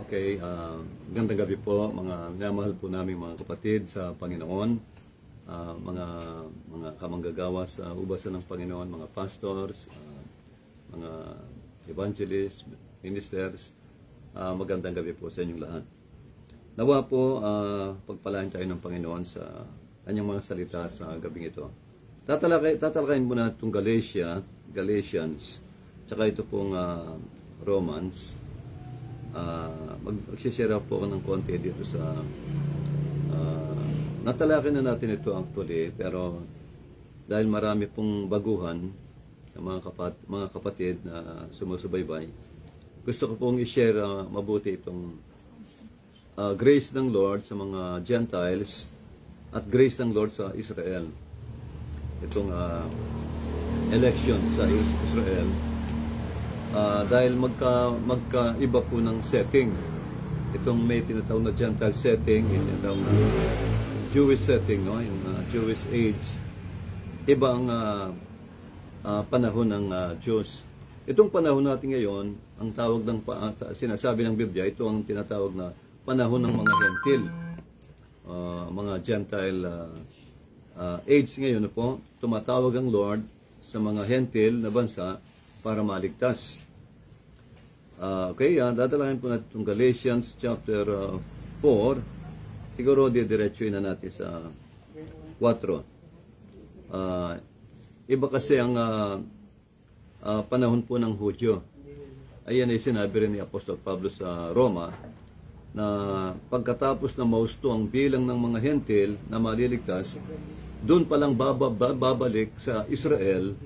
Okay, gandang gabi po mga minamahal po namin mga kapatid sa Panginoon, mga kamanggagawa sa ubasan ng Panginoon, mga pastors, mga evangelists, ministers, magandang gabi po sa inyong lahat. Nawa po pagpalain tayo ng Panginoon sa kanyang mga salita sa gabing ito. Tatalakayin muna itong Galatians, tsaka ito pong Romans. Mag-share po ako ng konti dito sa natalakay na natin ito actually, pero dahil marami pong baguhan sa mga kapatid na sumusubaybay, gusto ko pong i-share mabuti itong grace ng Lord sa mga Gentiles at grace ng Lord sa Israel. Itong election sa Israel. Dahil magkaiba po ng setting. Itong may tinatawag na Gentile setting, tinatawag na Jewish setting, no? In Jewish age. Iba ang panahon ng Diyos. Itong panahon natin ngayon, ang tawag ng sinasabi ng Biblia, ito ang tinatawag na panahon ng mga Hentil. Mga Gentile age ngayon po, tumatawag ang Lord sa mga Hentil na bansa para maligtas. Okay, dadalahin po natin itong Galatians chapter 4. Siguro didiretsuin na natin sa 4. Iba kasi ang panahon po ng Hudyo. Ayan ay sinabi rin ni Apostol Pablo sa Roma na pagkatapos na mausto ang bilang ng mga Hentil na maliligtas, doon palang babalik sa Israel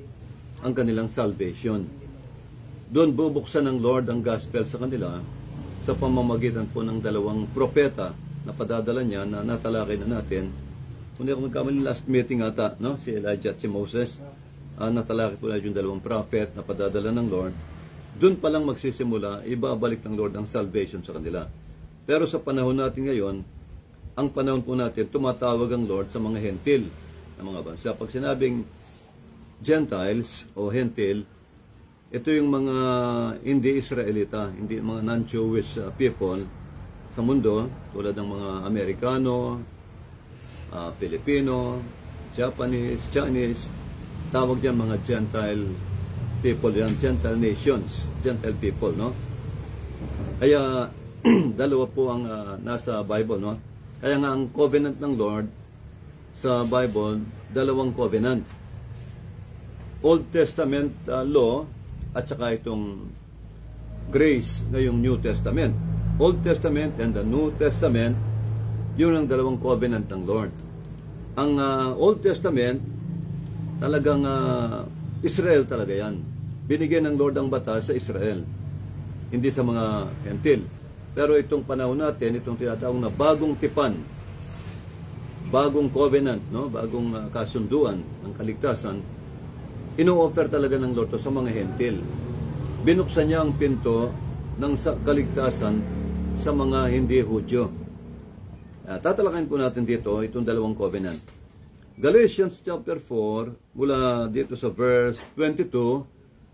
ang kanilang salvation. Doon bubuksan ng Lord ang gospel sa kanila sa pamamagitan po ng dalawang propeta na padadala niya na natalakay na natin. Kung hindi ako magkamali, last meeting ata, no? Si Elijah at si Moses, natalakay po na yung dalawang prophet na padadala ng Lord. Doon palang magsisimula, ibabalik ng Lord ang salvation sa kanila. Pero sa panahon natin ngayon, ang panahon po natin, tumatawag ang Lord sa mga Hentil na mga bansa. Pag sinabing Gentiles o Hentil, ito yung mga hindi Israelita, hindi mga non-Jewish people sa mundo, tulad ng mga Amerikano, Filipino, Japanese, Chinese, tawag diyan mga Gentile people, yan, Gentile nations, Gentile people, no? Kaya dalawa po ang nasa Bible, no? Kaya nga ang covenant ng Lord sa Bible, dalawang covenant. Old Testament law at saka itong grace na yung New Testament. Old Testament and the New Testament, yun ang dalawang covenant ng Lord. Ang Old Testament, talagang Israel talaga yan. Binigyan ng Lord ang batas sa Israel, hindi sa mga Hentil. Pero itong panahon natin, itong tinatawag na bagong tipan, bagong covenant, no? Bagong kasunduan ng kaligtasan, ino-offer talaga ng Lord sa mga Hentil. Binuksan niya ang pinto ng kaligtasan sa mga hindi Hudyo. Tatalakayin po natin dito itong dalawang covenant. Galatians chapter 4, mula dito sa verse 22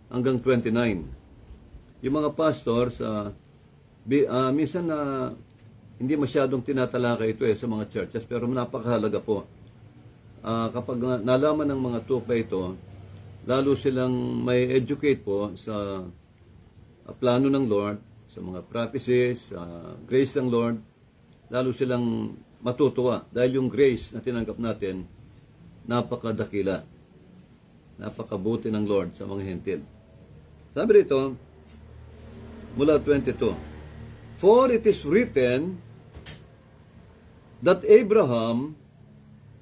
hanggang 29. Yung mga pastors, minsan na hindi masyadong tinatalakay ito sa mga churches, pero napakahalaga po. Kapag nalaman ng mga tukay ito, lalo silang may educate po sa plano ng Lord, sa mga prophecies, grace ng Lord, lalo silang matutuwa. Dahil yung grace na tinanggap natin, napakadakila, napakabuti ng Lord sa mga Hentil. Sabi dito, mula 22, For it is written that Abraham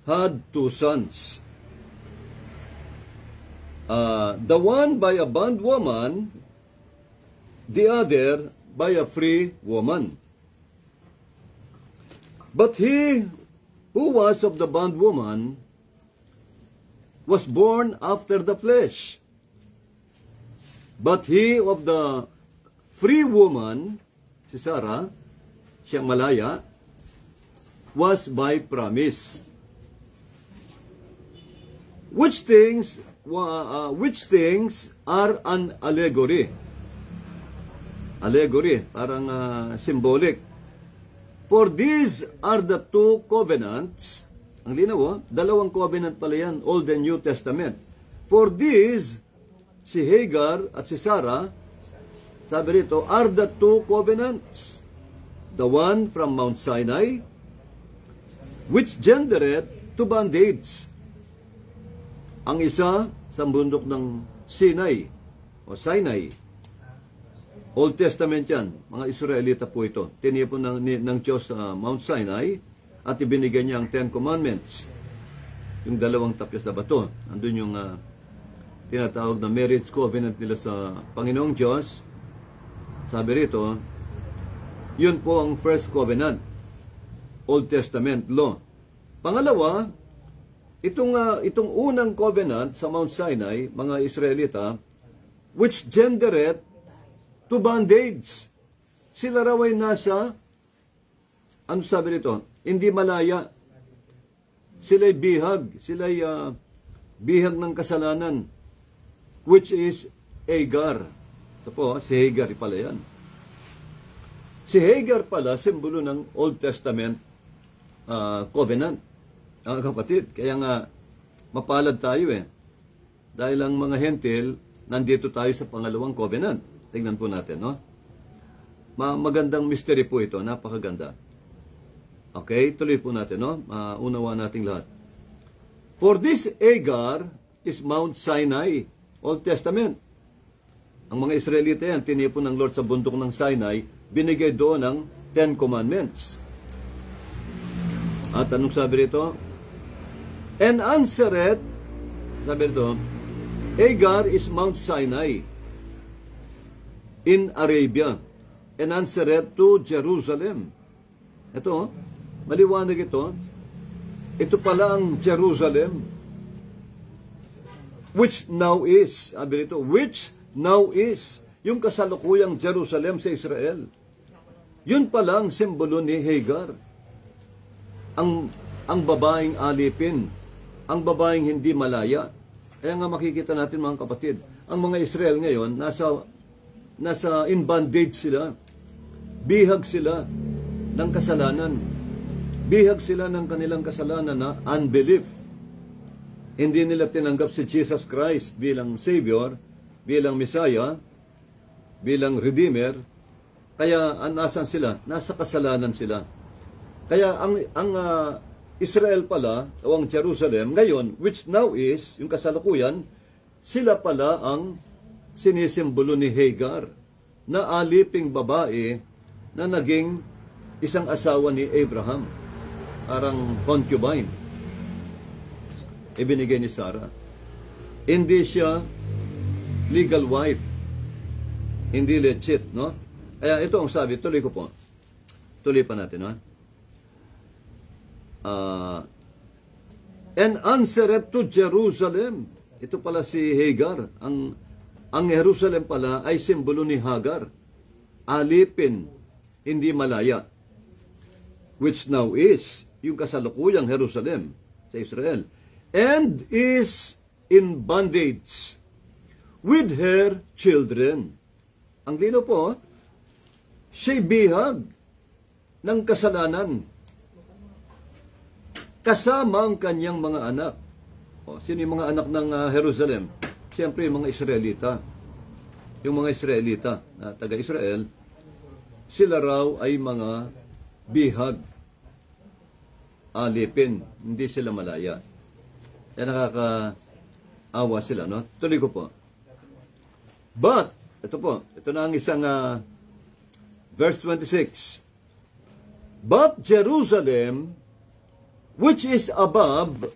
had two sons, the one by a bondwoman, the other by a free woman. But he who was of the bondwoman was born after the flesh. But he of the free woman, si Sarah, siyang malaya, was by promise. Which things are an allegory? allegory, parang symbolic. For these are the two covenants. Ang linaw, dalawang covenant pala yan, Old and New Testament. For these, si Hagar at si Sarah, sabi rito, are the two covenants. The one from Mount Sinai, which gendered to bondage. Ang isa sa bundok ng Sinai, o Sinai. Old Testament yan, mga Israelita po ito. Tinipon ng Diyos sa Mount Sinai at ibinigay niya ang Ten Commandments. Yung dalawang tapyas na bato. Andun yung tinatawag na marriage covenant nila sa Panginoong Diyos. Sabi rito, yun po ang first covenant, Old Testament law. Pangalawa, itong unang covenant sa Mount Sinai, mga Israelita, which gendered to bondage. Sila raw ay nasa, ano sabi nito? Hindi malaya. Sila'y bihag. Sila'y bihag ng kasalanan, which is Hagar. Ito po, si Hagar pala yan. Si Hagar pala, simbolo ng Old Testament covenant. Ang kapatid, kaya nga, mapalad tayo Dahil ang mga hentil, nandito tayo sa pangalawang covenant. Tingnan po natin, no? Magandang mystery po ito, napakaganda. Okay, tuloy po natin, no? Unawa nating lahat. For this Hagar is Mount Sinai, Old Testament. Ang mga Israelita yan, tinipon ng Lord sa bundok ng Sinai, binigay doon ng Ten Commandments. At anong sabi rito? And answered, sabi rito, Hagar is Mount Sinai in Arabia, and answered to Jerusalem. Ito, maliwanag ito. Ito pala ang Jerusalem, which now is, sabi rito, which now is, yung kasalukuyang Jerusalem sa Israel. Yun pala ang simbolo ni Hagar. Ang babaeng alipin, ang babaeng hindi malaya. Kaya nga makikita natin mga kapatid, ang mga Israel ngayon, nasa in bondage sila. Bihag sila ng kasalanan. Bihag sila ng kanilang kasalanan na unbelief. Hindi nila tinanggap si Jesus Christ bilang Savior, bilang Messiah, bilang Redeemer. Kaya nasan sila? Nasa kasalanan sila. Kaya ang Israel pala, o ang Jerusalem, ngayon, which now is, yung kasalukuyan, sila pala ang sinisimbolo ni Hagar, na aliping babae na naging isang asawa ni Abraham. Parang concubine. Ibinigay ni Sarah. Hindi siya legal wife. Hindi legit, no? Kaya ito ang sabi, tuloy ko po. Tuloy pa natin, no? And answered to Jerusalem. Ito pala si Hagar. Ang Jerusalem pala ay simbolo ni Hagar. Alipin, hindi malaya. Which now is, yung kasalukuyang Jerusalem sa Israel. And is in bondage with her children. Ang lino po, siya'y bihag ng kasalanan kasama ang kanyang mga anak. Sino yung mga anak ng Jerusalem? Siyempre, yung mga Israelita. Yung mga Israelita na taga-Israel, sila raw ay mga bihag, alipin, hindi sila malaya. Kaya nakakaawa sila, no? Tuloy ko po. But, ito na ang isang verse 26. But Jerusalem, which is above,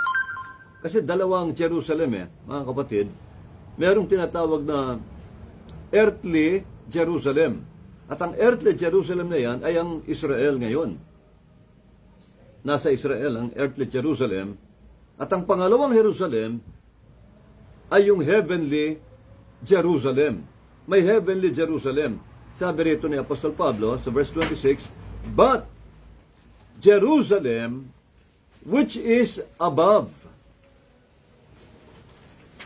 kasi dalawang Jerusalem mga kapatid, merong tinatawag na earthly Jerusalem. At ang earthly Jerusalem na yan ay ang Israel ngayon. Nasa Israel ang earthly Jerusalem. At ang pangalawang Jerusalem ay yung heavenly Jerusalem. May heavenly Jerusalem. Sabi rito ni Apostol Pablo sa verse 26, but Jerusalem, which is above,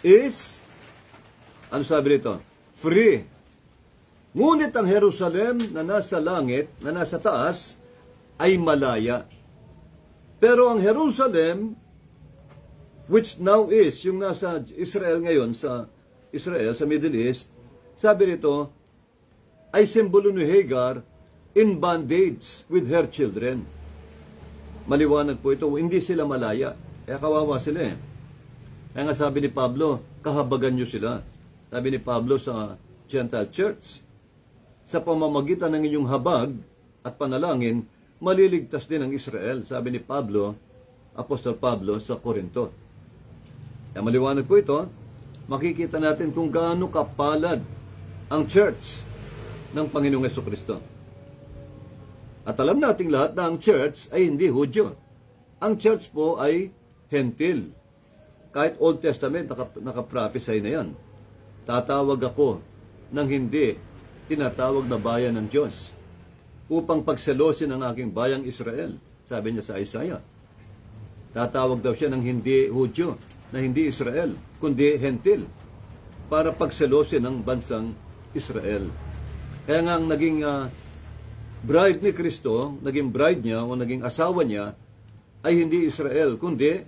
is, ano sabi rito? Free. Ngunit ang Jerusalem na nasa langit, na nasa taas, ay malaya. Pero ang Jerusalem, which now is, yung nasa Israel ngayon, sa Israel, sa Middle East, sabi rito, ay simbolo ni Hagar in bondage with her children. Maliwanag po ito, hindi sila malaya. Kaya kawawa sila eh. Kaya nga sabi ni Pablo, kahabagan nyo sila. Sabi ni Pablo sa Gentile Church, sa pamamagitan ng inyong habag at panalangin, maliligtas din ang Israel. Sabi ni Pablo, Apostol Pablo sa Corinto. Kaya maliwanag po ito, makikita natin kung gaano kapalad ang church ng Panginoong Jesucristo. At alam nating lahat na ang church ay hindi Hudyo. Ang church po ay Hentil. Kahit Old Testament, nakaprophesy na yan. Tatawag ako ng hindi tinatawag na bayan ng Diyos upang pagselosin ang aking bayang Israel. Sabi niya sa Isaiah. Tatawag daw siya ng hindi Hudyo, na hindi Israel, kundi Hentil, para pagselosin ang bansang Israel. Kaya nga ang naging bride ni Kristo, naging bride niya o naging asawa niya, ay hindi Israel, kundi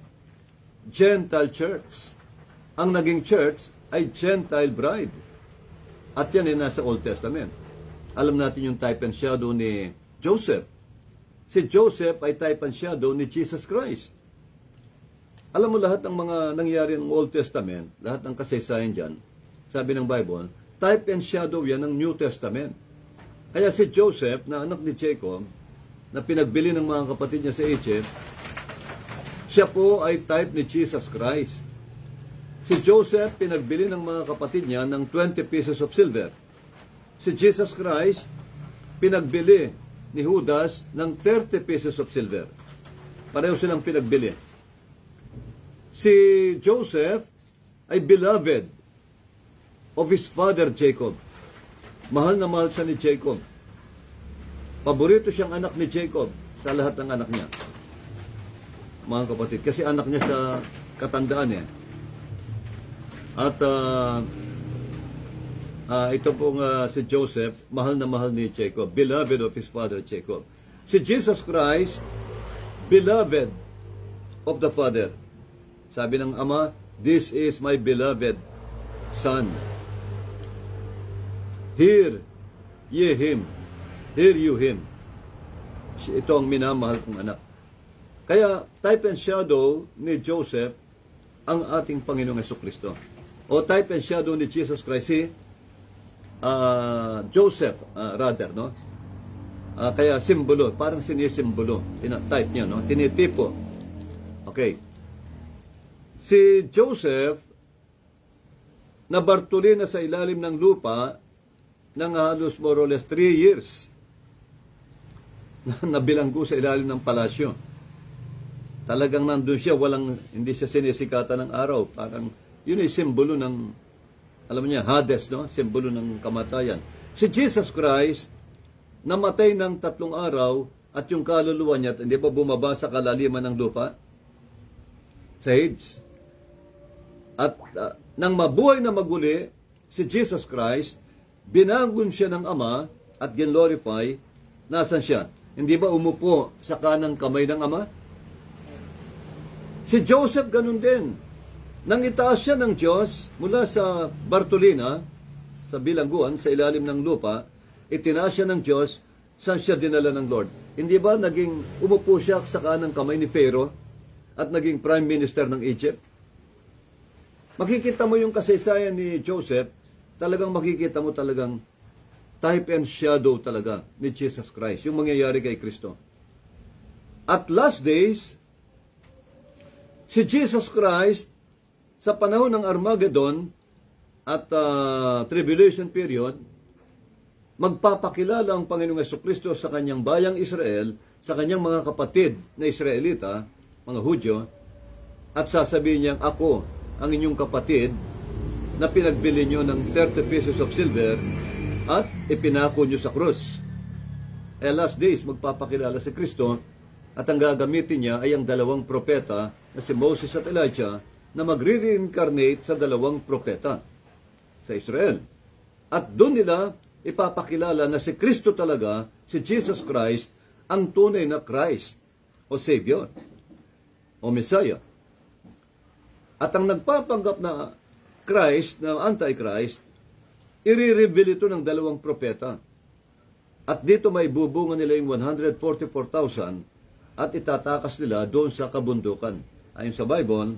Gentile church. Ang naging church ay Gentile bride. At yan ay nasa Old Testament. Alam natin yung type and shadow ni Joseph. Si Joseph ay type and shadow ni Jesus Christ. Alam mo lahat ng mga nangyari ng Old Testament, lahat ng kasaysayan dyan, sabi ng Bible, type and shadow yan ng New Testament. Kaya si Joseph, na anak ni Jacob, na pinagbili ng mga kapatid niya sa Egypt, siya po ay type ni Jesus Christ. Si Joseph, pinagbili ng mga kapatid niya ng 20 pieces of silver. Si Jesus Christ, pinagbili ni Judas ng 30 pieces of silver. Pareho silang pinagbili. Si Joseph ay beloved of his father Jacob. Mahal na mahal siya ni Jacob. Paborito siyang anak ni Jacob sa lahat ng anak niya. Mga kapatid, kasi anak niya sa katandaan eh. At ito pong si Joseph, mahal na mahal ni Jacob, beloved of his father Jacob. Si Jesus Christ, beloved of the Father. Sabi ng Ama, this is my beloved Son. Hear ye him. Hear you him. Ito ang minamahal kong anak. Kaya type and shadow ni Joseph ang ating Panginoong Jesucristo. O type and shadow ni Jesus Christ, si Joseph, rather, no? Kaya simbolo, parang sinisimbolo, type niya, no? Tinitipo. Okay. Si Joseph, nabartuli na sa ilalim ng lupa ng halos more or less 3 years. Nabilanggo sa ilalim ng palasyo. Talagang nandun siya, hindi siya sinisikatan ng araw. Parang, yun ay simbolo ng, alam niya, Hades, no? Simbolo ng kamatayan. Si Jesus Christ, namatay ng 3 araw, at yung kaluluwa niya, hindi ba bumaba sa kalaliman ng lupa? Sa Hades. At nang mabuhay na maguli, si Jesus Christ, binangon siya ng Ama, at glorify, nasan siya? Hindi ba umupo sa kanang kamay ng Ama? Si Joseph ganun din. Nang itaas siya ng Diyos mula sa Bartolina, sa bilangguan, sa ilalim ng lupa, itinaas siya ng Diyos, saan siya dinala ng Lord? Hindi ba naging umupo siya sa kanang kamay ni Pharaoh at naging Prime Minister ng Egypt? Makikita mo yung kasaysayan ni Joseph, talagang makikita mo talagang type and shadow talaga ni Jesus Christ, yung mangyayari kay Kristo. At last days, si Jesus Christ, sa panahon ng Armageddon at tribulation period, magpapakilala ang Panginoong Jesucristo sa kanyang bayang Israel, sa kanyang mga kapatid na Israelita, mga Hudyo, at sasabihin niyang, ako ang inyong kapatid na pinagbili niyo ng 30 pieces of silver at ipinako niyo sa krus. Last days, magpapakilala si Kristo at ang gagamitin niya ay ang 2 propeta na si Moses at Elijah na magre-reincarnate sa 2 propeta sa Israel. At doon nila ipapakilala na si Kristo talaga, si Jesus Christ, ang tunay na Christ o Savior o Messiah. At ang nagpapanggap na Christ, na Antichrist, i-reveal ito ng dalawang propeta. At dito may bubungan nila yung 144,000 at itatakas nila doon sa kabundukan. Ayon sa Bible,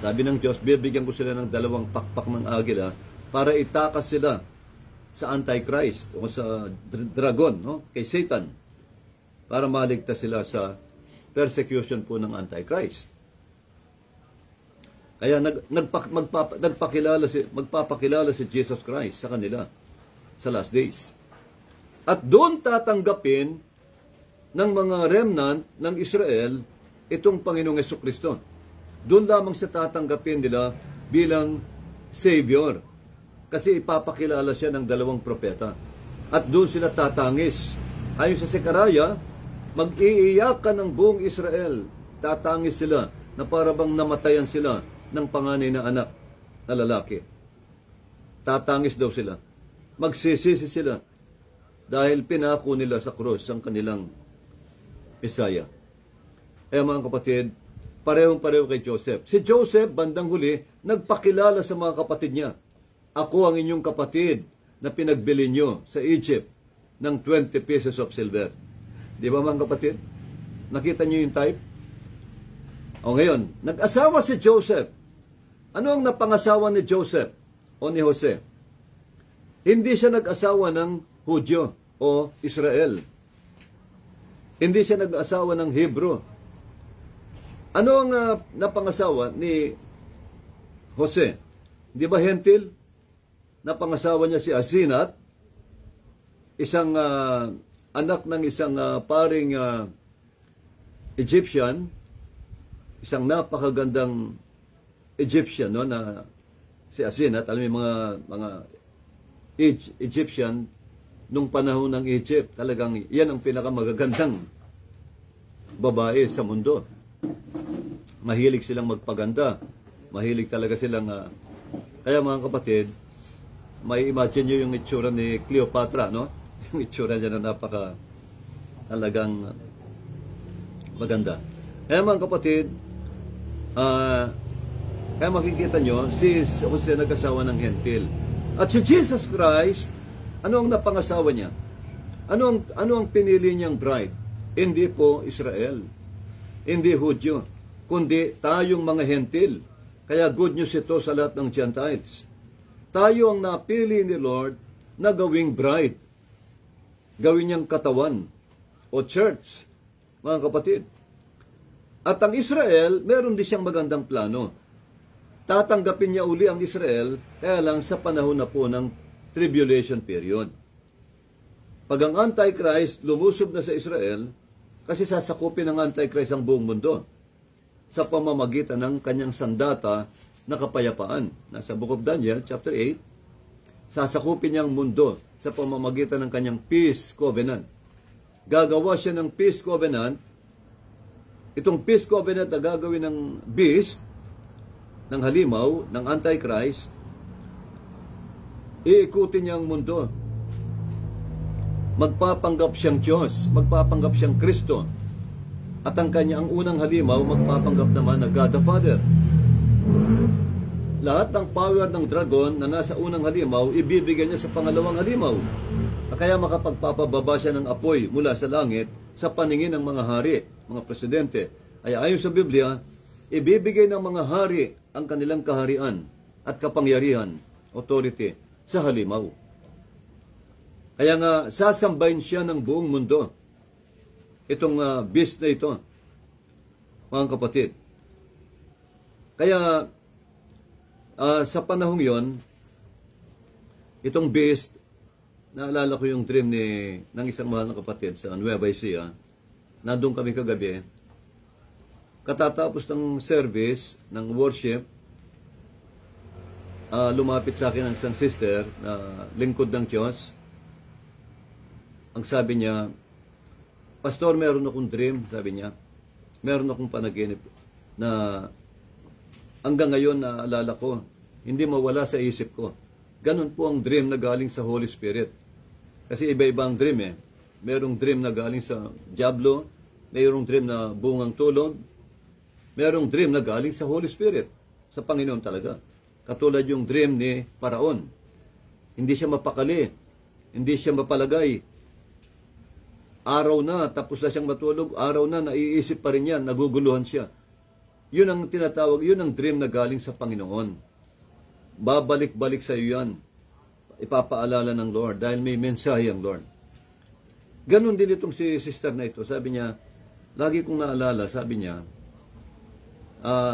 sabi ng Diyos, bibigyan ko sila ng dalawang pakpak ng agila para itakas sila sa Antichrist o sa dragon, no? Kay Satan, para maligtas sila sa persecution po ng Antichrist. Kaya magpapakilala si Jesus Christ sa kanila sa last days. At doon tatanggapin ng mga remnant ng Israel itong Panginoong Jesucristo. Doon lamang siya tatanggapin nila bilang Savior. Kasi ipapakilala siya ng dalawang propeta. At doon sila tatangis. Ayon sa Sekaraya, mag-iiyakan ng buong Israel. Tatangis sila na parabang namatayan sila ng panganay na anak na lalaki. Tatangis daw sila. Magsisisi sila dahil pinako nila sa krus ang kanilang Messiah. Mga kapatid, parehong-pareho kay Joseph. Si Joseph, bandang huli, nagpakilala sa mga kapatid niya. Ako ang inyong kapatid na pinagbili nyo sa Egypt ng 20 pieces of silver. Di ba mga kapatid? Nakita nyo yung type? O ngayon, nag-asawa si Joseph. Ano ang napangasawa ni Joseph o ni Jose? Hindi siya nag-asawa ng Hudyo o Israel. Hindi siya nag-asawa ng Hebrew. Ano ang napangasawa ni Jose? Di ba Hentil? Napangasawa niya si Asenat, isang anak ng isang paring Egyptian, isang napakagandang Egyptian, no, na si Asenat. Alam mo mga Egyptian nung panahon ng Egypt, talagang yan ang pinakamagagandang babae sa mundo. Mahilig silang magpaganda. Mahilig talaga silang kaya mga kapatid, may imagine nyo yung itsura ni Cleopatra, no? Yung itsura niya na napaka talagang maganda. Kaya mga kapatid, kaya makikita nyo, si Jose nag-asawa ng Hentil. At si Jesus Christ, ano ang napangasawa niya? Ano ang pinili niyang bride? Hindi po Israel. Hindi Hudyo. Kundi tayong mga Hentil. Kaya good news ito sa lahat ng Gentiles. Tayo ang napili ni Lord na gawing bride. Gawin niyang katawan o church, mga kapatid. At ang Israel, meron din siyang magandang plano. Tatanggapin niya uli ang Israel, kaya lang sa panahon na po ng tribulation period. Pag ang Antichrist lumusob na sa Israel, kasi sasakupin ng Antichrist ang buong mundo sa pamamagitan ng kanyang sandata na kapayapaan. Nasa Book of Daniel, chapter 8, sasakupin niya ang mundo sa pamamagitan ng kanyang peace covenant. Gagawa siya ng peace covenant. Itong peace covenant na gagawin ng beast, ng halimaw, ng Antichrist, iikutin niya ang mundo. Magpapanggap siyang Diyos, magpapanggap siyang Kristo. At ang unang halimaw, magpapanggap naman na God the Father. Lahat ng power ng dragon na nasa unang halimaw, ibibigay niya sa pangalawang halimaw. Kaya makapagpapababa siya ng apoy mula sa langit sa paningin ng mga hari, mga presidente. Ay ayon sa Biblia, ibibigay ng mga hari ang kanilang kaharian at kapangyarihan, authority, sa halimaw. Kaya nga, sasambahin siya ng buong mundo. Itong beast na ito, mga kapatid. Kaya, sa panahong yon, itong beast, naalala ko yung dream ng isang mahal na kapatid sa Nueva Ecija. Nandun kami kagabi. Katatapos ng service, ng worship, lumapit sa akin ang isang sister na lingkod ng Diyos. Ang sabi niya, Pastor, meron akong dream, sabi niya. Meron akong panaginip na hanggang ngayon naalala ko, hindi mawala sa isip ko. Ganun po ang dream na galing sa Holy Spirit. Kasi iba-iba ang dream eh. Merong dream na galing sa Diablo, mayroong dream na bungang tulog, merong dream na galing sa Holy Spirit, sa Panginoon talaga. Katulad yung dream ni Paraon. Hindi siya mapakali, hindi siya mapalagay. Araw na, tapos na siyang matulog, araw na, naiisip pa rin yan, naguguluhan siya. Yun ang tinatawag, yun ang dream na galing sa Panginoon. Babalik-balik sa iyo yan. Ipapaalala ng Lord dahil may mensahe ang Lord. Ganon din itong si sister na ito. Sabi niya, lagi kong naalala, sabi niya,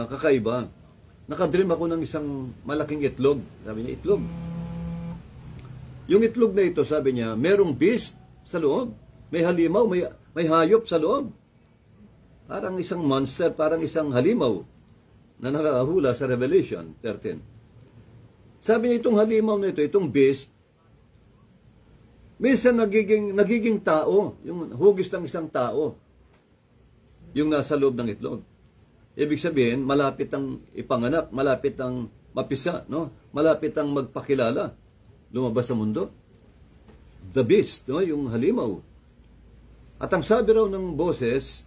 kakaiba. Nakadream ako ng isang malaking itlog. Sabi niya, itlog. Yung itlog na ito, sabi niya, merong beast sa loob. May halimaw, may hayop sa loob. Parang isang monster, parang isang halimaw na nakahula sa Revelation 13. Sabi niya, itong halimaw na ito, itong beast, minsan nagiging tao, yung hugis ng isang tao, yung nasa loob ng itlog. Ibig sabihin, malapit ang ipanganak, malapit ang mapisa, no? Malapit ang magpakilala, lumabas sa mundo. The beast, no? Yung halimaw. At ang sabi raw ng boses,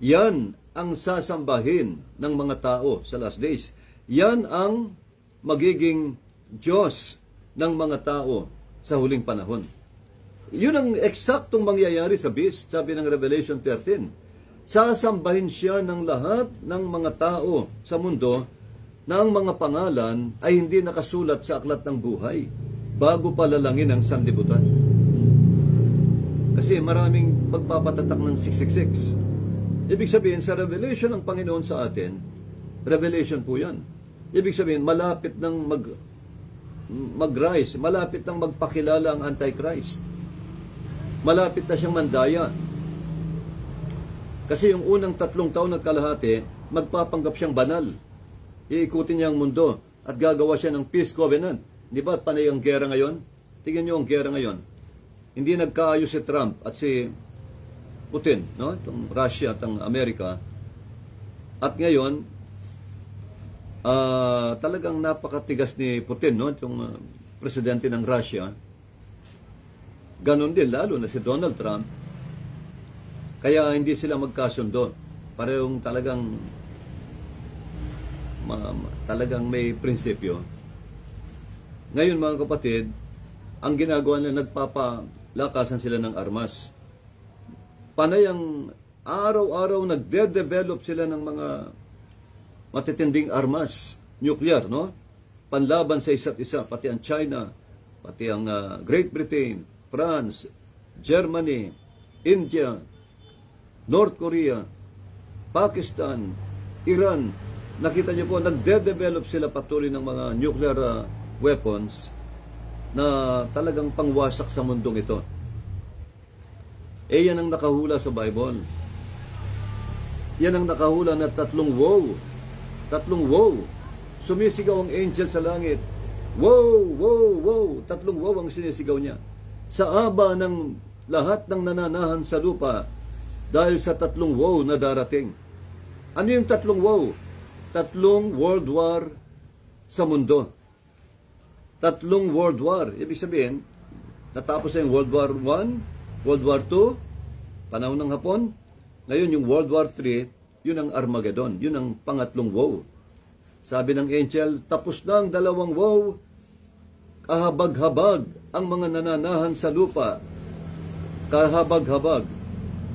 yan ang sasambahin ng mga tao sa last days. Yan ang magiging Diyos ng mga tao sa huling panahon. Yun ang eksaktong mangyayari sa beast, sabi ng Revelation 13. Sasambahin siya ng lahat ng mga tao sa mundo na ang mga pangalan ay hindi nakasulat sa aklat ng buhay bago palalangin ang sanlibutan. Kasi maraming magpapatatak ng 666. Ibig sabihin, sa revelation ng Panginoon sa atin, revelation po yan. Ibig sabihin, malapit ng mag-rise, malapit ng magpakilala ang Antichrist. Malapit na siyang mandaya. Kasi yung unang 3 taon at kalahati, magpapanggap siyang banal. Iikutin niya ang mundo at gagawa siya ng peace covenant. Di ba panay ang gera ngayon? Tingnan niyo ang gera ngayon. Hindi nagkaayos si Trump at si Putin, no? Itong Russia at ang Amerika. At ngayon, talagang napakatigas ni Putin, no? Itong presidente ng Russia. Ganon din, lalo na si Donald Trump. Kaya hindi sila magkasundo. Parehong talagang may prinsipyo. Ngayon mga kapatid, ang ginagawa nila, nagpapalakasan sila ng armas. Panay ang araw-araw nagde-develop sila ng mga matitinding armas, nuclear, no? Panlaban sa isa't isa, pati ang China, pati ang Great Britain, France, Germany, India, North Korea, Pakistan, Iran. Nakita niyo po, nagde-develop sila patuloy ng mga nuclear weapons na talagang pangwasak sa mundong ito. Yan ang nakahula sa Bible. Yan ang nakahula na 3 woe. 3 woe. Sumisigaw ang angel sa langit. Woe, woe, woe. 3 woe ang sinisigaw niya. Sa aba ng lahat ng nananahan sa lupa dahil sa 3 woe na darating. Ano yung 3 woe? 3 world war sa mundo. 3 world war. Ibig sabihin, natapos na yung World War I, World War II, panahon ng Hapon. Ngayon yung World War III, yun ang Armageddon. Yun ang pangatlong woe. Sabi ng angel, tapos na ang 2 woe, kahabag-habag ang mga nananahan sa lupa. Kahabag-habag.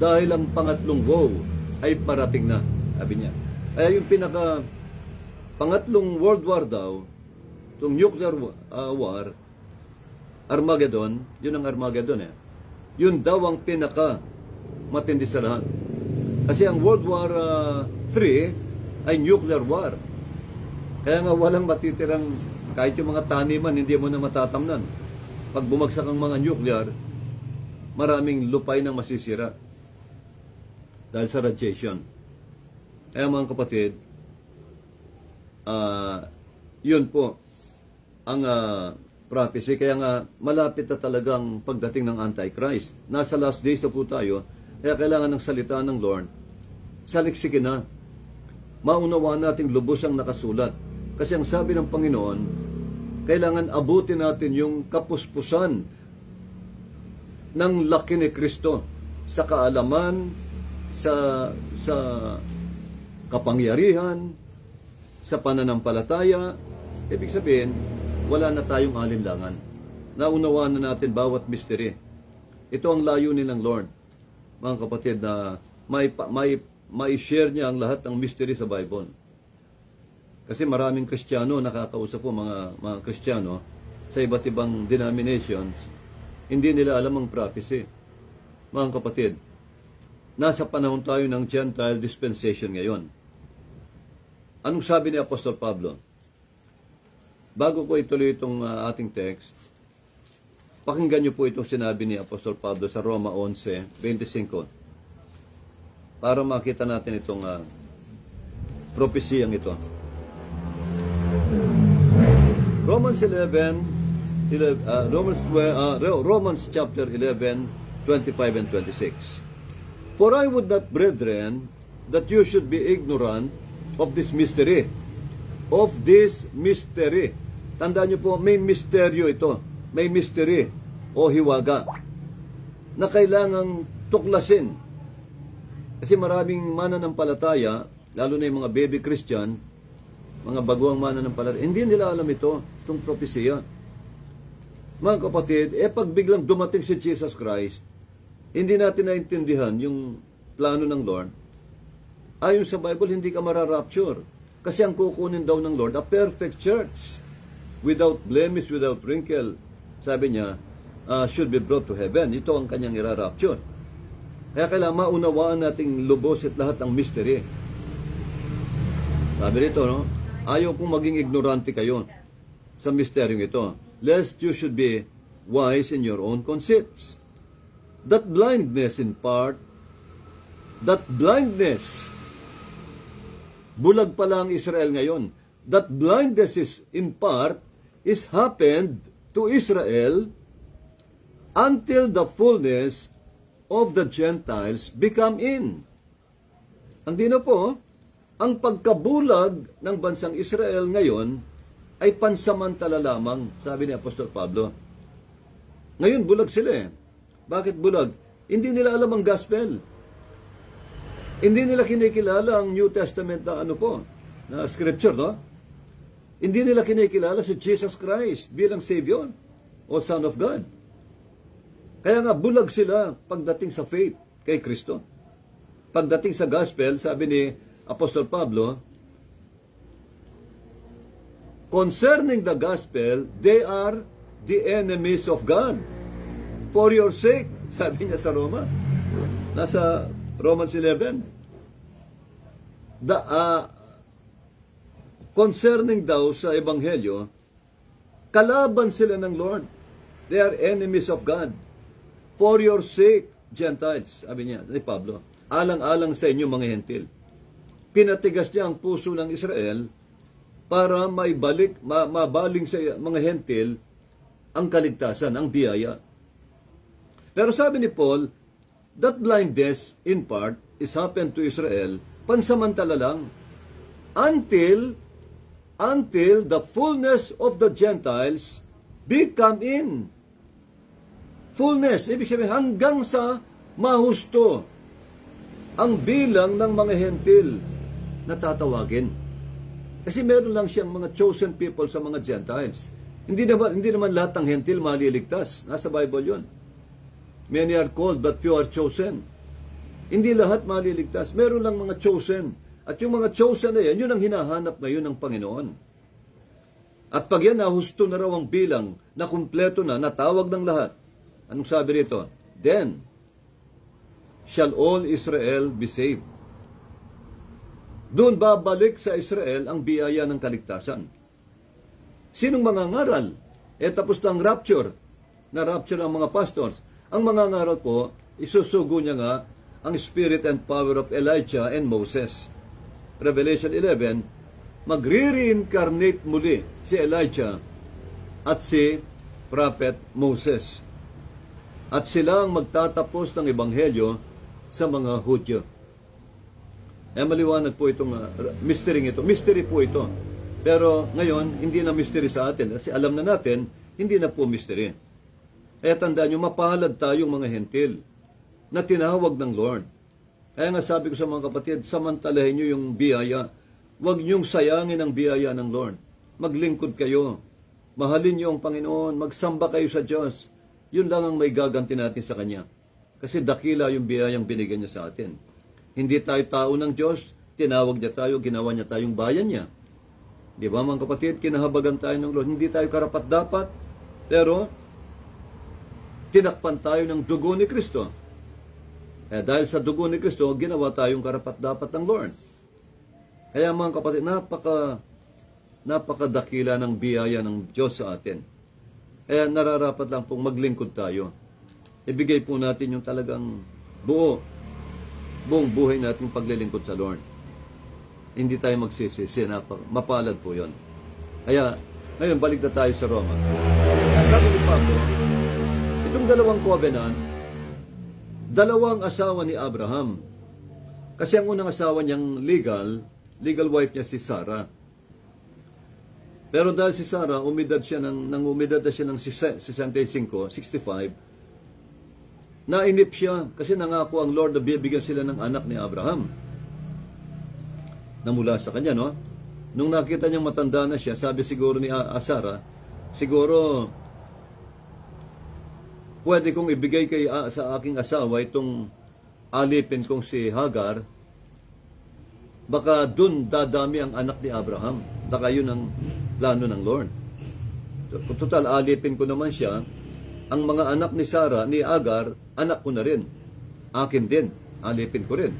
Dahil ang pangatlong woe ay parating na. Sabi niya. Kaya yung pangatlong World War daw, itong nuclear war, Armageddon, yun ang Armageddon eh. Yun daw ang matindi sa lahat. Kasi ang World War III ay nuclear war. Kaya nga walang matitirang, kahit yung mga taniman, hindi mo na matatamnan. Pag bumagsak ang mga nuclear, maraming lupay na masisira dahil sa radiation. Kaya mga kapatid, yun po ang prophecy. Kaya nga malapit na talagang pagdating ng Antichrist. Nasa last days na po tayo, kaya kailangan ng salita ng Lord saliksikin na. Maunawa nating lubos ang nakasulat. Kasi ang sabi ng Panginoon, kailangan abutin natin yung kapuspusan ng laki ni Kristo sa kaalaman, sa kapangyarihan, sa pananampalataya. Ibig sabihin, wala na tayong alinlangan. Naunawaan na natin bawat mystery. Ito ang layunin ng Lord, mga kapatid, na may share niya ang lahat ng mystery sa Bible. Kasi maraming Kristiyano, nakakausap po mga Kristiyano sa iba't ibang denominations, hindi nila alam ang prophecy. Mga kapatid, nasa panahon tayo ng Gentile dispensation ngayon. Anong sabi ni Apostol Pablo? Bago ko ituloy itong ating text, pakinggan niyo po itong sinabi ni Apostol Pablo sa Roma 11:25 para makita natin itong propesiyang ito. Romans chapter 11, 25 and 26. For I would not, brethren, that you should be ignorant of this mystery. Of this mystery. Tandaan niyo po, may misteryo ito. May mystery o hiwaga na kailangang tuklasin. Kasi maraming mananampalataya, lalo na yung mga baby Christian, mga baguang mananampalataya, hindi nila alam ito, itong propesya. Mga kapatid, pag biglang dumating si Jesus Christ, hindi natin naintindihan yung plano ng Lord. Ayon sa Bible, hindi ka mararapture. Kasi ang kukunin daw ng Lord, a perfect church, without blemish, without wrinkle, sabi niya, should be brought to heaven. Ito ang kanyang irarapture. Kaya kailangan maunawaan nating lubos at lahat ng mystery. Sabi rito, no? Ayaw kong maging ignorante kayo sa misteryong ito, lest you should be wise in your own conceits. That blindness in part, bulag pala ang Israel ngayon. That blindness is in part is happened to Israel until the fullness of the Gentiles become in. Ang dino po, ang pagkabulag ng bansang Israel ngayon ay pansamantala lamang, sabi ni Apostol Pablo. Ngayon bulag sila. Bakit bulag? Hindi nila alam ang gospel. Hindi nila kinikilala ang New Testament na na scripture, no? Hindi nila kinikilala si Jesus Christ bilang Savior o Son of God. Kaya nga, bulag sila pagdating sa faith kay Kristo. Pagdating sa gospel, sabi ni Apostol Pablo, concerning the gospel, they are the enemies of God. For your sake, sabi niya sa Roma. Nasa Romans 11. Concerning daw sa Ebanghelyo, kalaban sila ng Lord. They are enemies of God. For your sake, Gentiles, sabi niya, ni Pablo, alang-alang sa inyo mga hentil. Pinatigas niya ang puso ng Israel para mabaling sa mga hentil ang kaligtasan, ang biyaya. Pero sabi ni Paul, that blindness in part is happened to Israel pansamantala lang until the fullness of the Gentiles become in. Fullness, ibig sabihin hanggang sa mahusto ang bilang ng mga hentil na tatawagin. Kasi meron lang siyang mga chosen people sa mga Gentiles. Hindi naman lahat ng hentil maliligtas. Nasa Bible yun. Many are called, but few are chosen. Hindi lahat maliligtas. Meron lang mga chosen. At yung mga chosen na yan, yun ang hinahanap ngayon ng Panginoon. At pag yan nahusto na raw ang bilang, na kumpleto na, natawag ng lahat. Anong sabi rito? Then shall all Israel be saved. Doon babalik sa Israel ang biyaya ng kaligtasan. Sinong mangangaral? Tapos na ang rapture. Na rapture ng mga pastors. Ang mangangaral po, isusugo niya nga ang spirit and power of Elijah and Moses. Revelation 11, magre-reincarnate muli si Elijah at si Prophet Moses. At sila ang magtatapos ng Ebanghelyo sa mga Hudyo. Maliwanag po itong mystery ito. Mystery po ito. Pero ngayon, hindi na mystery sa atin. Kasi alam na natin, hindi na po mystery. Kaya tandaan nyo, mapalad tayong mga hentil na tinawag ng Lord. Kaya nga sabi ko sa mga kapatid, samantalahin nyo yung biyaya. Huwag nyong sayangin ang biyaya ng Lord. Maglingkod kayo. Mahalin nyo ang Panginoon. Magsamba kayo sa Diyos. Yun lang ang may gaganti natin sa Kanya. Kasi dakila yung biyayang binigyan niya sa atin. Hindi tayo tao ng Diyos. Tinawag niya tayo, ginawa niya tayong bayan niya. Di ba mga kapatid, kinahabagan tayo ng Lord. Hindi tayo karapat-dapat, pero tinakpan tayo ng dugo ni Kristo. Kaya dahil sa dugo ni Kristo, ginawa tayong karapat-dapat ng Lord. Kaya mga kapatid, napakadakila ng biyaya ng Diyos sa atin. Kaya nararapat lang pong maglingkod tayo. Ibigay po natin yung talagang buong buhay natin paglilingkod sa Lord. Hindi tayo magsisisi, mapalad po yon. Kaya, ngayon, balik na tayo sa Roma. Sabi ni Pablo, itong dalawang covenant, dalawang asawa ni Abraham. Kasi ang unang asawa niyang legal wife niya si Sarah. Pero dahil si Sarah, umidad na siya ng 65, nainip siya kasi nangako ang Lord na bibigyan sila ng anak ni Abraham na mula sa kanya, no? Nung nakita niyang matanda na siya, sabi siguro ni Sarah, siguro pwede kong ibigay sa aking asawa itong alipin kong si Hagar, baka dun dadami ang anak ni Abraham. Baka yun ang plano ng Lord. Total, alipin ko naman siya. Ang mga anak ni Sarah, ni Hagar, anak ko na rin. Akin din. Alipin ko rin.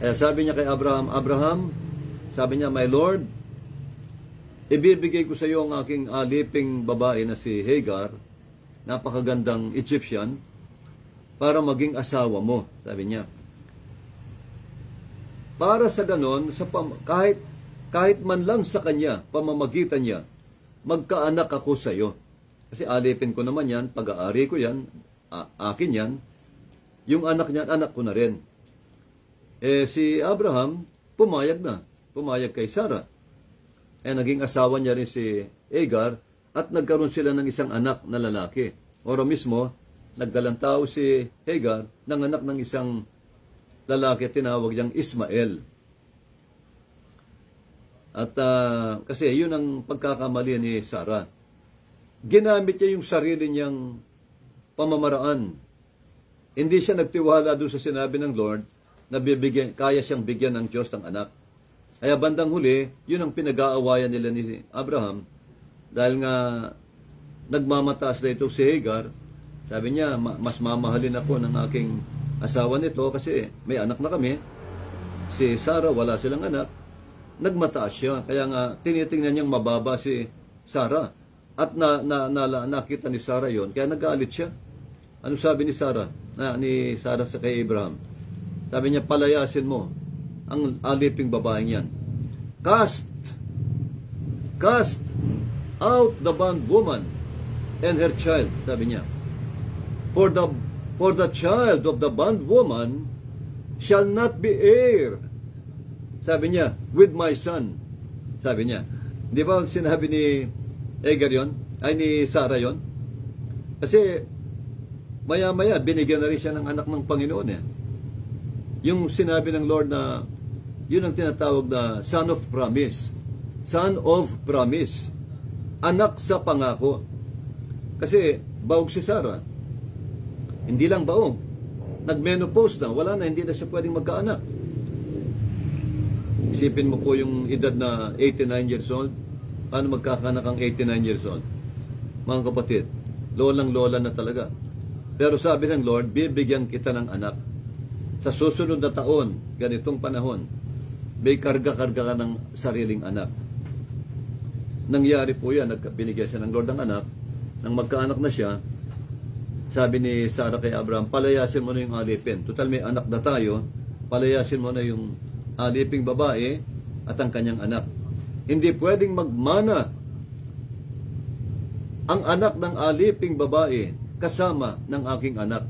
Kaya sabi niya kay Abraham, sabi niya, My Lord, ibibigay ko sa iyo ang aking aliping babae na si Hagar, napakagandang Egyptian, para maging asawa mo, sabi niya. Para sa ganon, kahit man lang sa kanya, pamamagitan niya, magkaanak ako sa iyo. Kasi alipin ko naman yan, pag-aari ko yan, akin yan, yung anak niya, anak ko na rin. Si Abraham, pumayag kay Sarah. Naging asawa niya rin si Hagar, at nagkaroon sila ng isang anak na lalaki. Oro mismo, nagdalang tao si Hagar ng anak ng isang lalaki, tinawag niyang Ismael. At kasi yun ang pagkakamali ni Sarah. Ginamit niya yung sarili niyang pamamaraan. Hindi siya nagtiwala doon sa sinabi ng Lord na kaya siyang bigyan ng Diyos ng anak. Kaya bandang huli, yun ang pinag-aawayan nila ni Abraham. Dahil nga nagmamataas na ito si Hagar, sabi niya, mas mamahalin ako ng aking asawa nito kasi may anak na kami. Si Sarah, wala silang anak. Nagmataas siya. Kaya nga, tinitingnan niyang mababa si Sarah. At nakita ni Sarah yon, kaya nagalit siya. Ano sabi ni Sarah? Ni Sarah sa kay Abraham? Sabi niya, palayasin mo ang aliping babaeng yan. Cast out the bondwoman and her child, sabi niya. For the child of the bondwoman shall not be heir, sabi niya, with my son. Sabi niya. Di ba sinabi ni Hagar yon? Ay, ni Sarah yon? Kasi maya-maya, binigyan na rin siya ng anak ng Panginoon eh. Yung sinabi ng Lord na, yun ang tinatawag na son of promise. Son of promise. Anak sa pangako. Kasi, baog si Sarah. Hindi lang baog. Nag-menopause na. Wala na, hindi na siya pwedeng magkaanak. Isipin mo po yung edad na 89 years old. Paano magkakanak ang 89 years old? Mga kapatid, lolang-lola na talaga. Pero sabi ng Lord, bibigyan kita ng anak. Sa susunod na taon, ganitong panahon, may karga-karga ka ng sariling anak. Nangyari po yan, binigyan siya ng Lord ng anak. Nang magkaanak na siya, sabi ni Sarah kay Abraham, palayasin mo na yung alipin. Total may anak na tayo, palayasin mo na yung aliping babae at ang kanyang anak. Hindi pwedeng magmana ang anak ng aliping babae kasama ng aking anak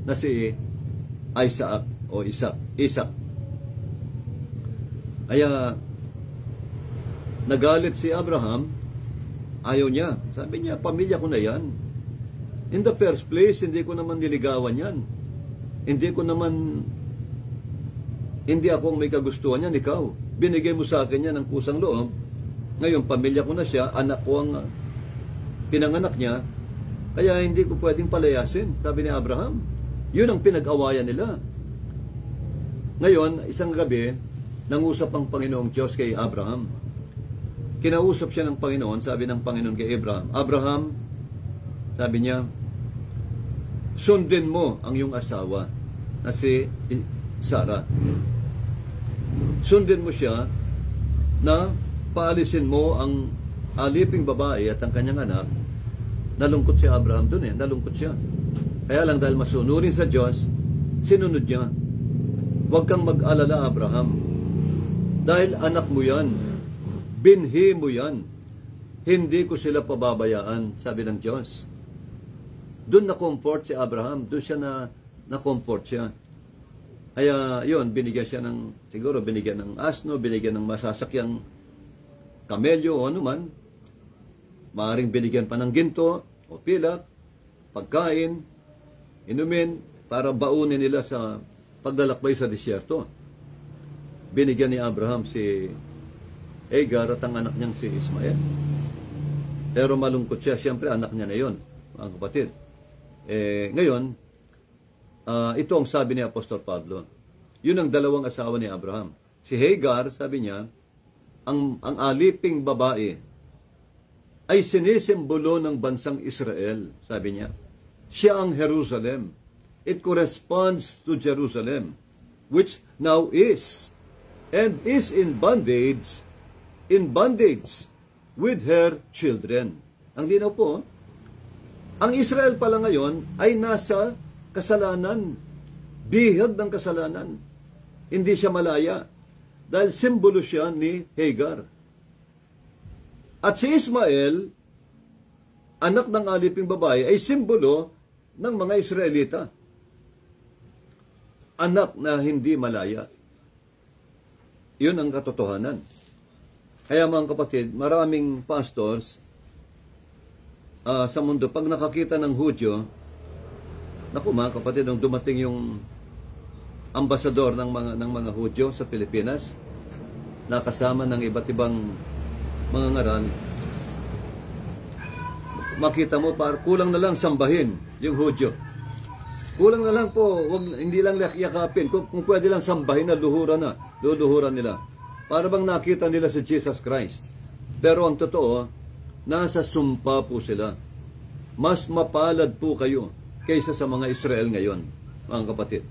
na si Isaac o Isaac. Kaya nagalit si Abraham, ayaw niya. Sabi niya, pamilya ko na yan. In the first place, hindi ko naman niligawan yan. Hindi akong may kagustuhan yan, ikaw. Binigay mo sa akin yan ng kusang loob. Ngayon, pamilya ko na siya, anak ko ang pinanganak niya, kaya hindi ko pwedeng palayasin, sabi ni Abraham. Yun ang pinag-awayan nila. Ngayon, isang gabi, nangusap ang Panginoong Diyos kay Abraham. Kinausap siya ng Panginoon, sabi ng Panginoon kay Abraham, Abraham, sabi niya, sundin mo ang iyong asawa na si Sarah. Sundin mo siya na paalisin mo ang aliping babae at ang kanyang anak. Nalungkot si Abraham doon nalungkot siya. Kaya lang dahil masunurin sa Diyos, sinunod niya. Huwag kang mag-alala, Abraham. Dahil anak mo yan, binhi mo yan, hindi ko sila pababayaan, sabi ng Diyos. Doon na-comfort si Abraham, doon siya na-comfort siya. Kaya yun, binigyan siya siguro binigyan ng asno, binigyan ng masasakyang kamelyo o anuman. Maaaring binigyan pa ng ginto o pilak, pagkain, inumin, para baunin nila sa paglalakbay sa disyerto. Binigyan ni Abraham si Hagar at ang anak niyang si Ismael. Pero malungkot siya, siyempre anak niya na yun, mga kapatid. Ngayon, ito ang sabi ni Apostol Pablo. Yun ang dalawang asawa ni Abraham. Si Hagar, sabi niya, ang aliping babae ay sinisimbolo ng bansang Israel, sabi niya. Siya ang Jerusalem. It corresponds to Jerusalem, which now is, and is in bondage with her children. Ang linaw po, ang Israel pala ngayon ay nasa kasalanan, bihag ng kasalanan. Hindi siya malaya dahil simbolo siya ni Hagar. At si Ismael, anak ng aliping babae, ay simbolo ng mga Israelita. Anak na hindi malaya. Yun ang katotohanan. Kaya mga kapatid, maraming pastors sa mundo, pag nakakita ng Hudyo, naku mga kapatid, nung dumating yung ambasador ng mga Hudyo sa Pilipinas, nakasama ng iba't ibang mga ngaral, makita mo, kulang na lang sambahin yung Hudyo. Kulang na lang po, hindi lang yakapin. Kung pwede lang sambahin na luluhuran nila. Para bang nakita nila si Jesus Christ. Pero ang totoo, nasa sumpa po sila. Mas mapalad po kayo kaysa sa mga Israel ngayon, mga kapatid.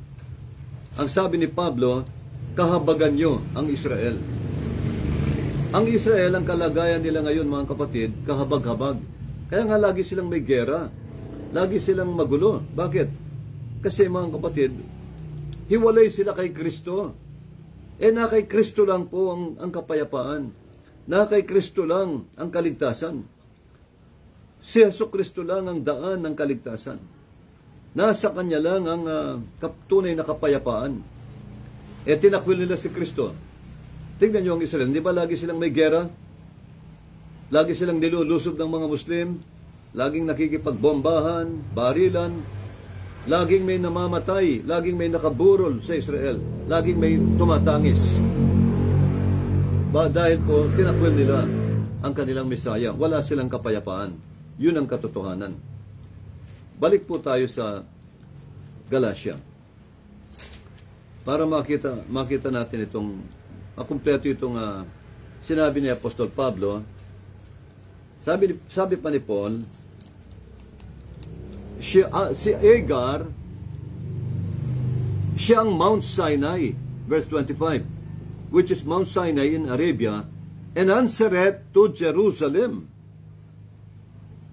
Ang sabi ni Pablo, kahabagan nyo ang Israel. Ang Israel, ang kalagayan nila ngayon, mga kapatid, kahabag-habag. Kaya nga lagi silang may gera. Lagi silang magulo. Bakit? Kasi mga kapatid, hiwalay sila kay Kristo. Na kay Kristo lang po ang kapayapaan. Na kay Kristo lang ang kaligtasan. Si Jesucristo lang ang daan ng kaligtasan. Nasa Kanya lang ang tunay na kapayapaan. Tinakwil nila si Kristo. Tingnan nyo ang Israel, di ba lagi silang may gera? Lagi silang nilulusob ng mga Muslim, laging nakikipagbombahan, barilan, laging may namamatay, laging may nakaburol sa Israel, laging may tumatangis. Dahil po, tinakwil nila ang kanilang Mesaya, wala silang kapayapaan. Yun ang katotohanan. Balik po tayo sa Galatia. Para makita natin makumpleto itong sinabi ni Apostol Pablo. Sabi pa ni Paul, si Hagar, siya ang Mount Sinai, verse 25, which is Mount Sinai in Arabia, and answereth to Jerusalem.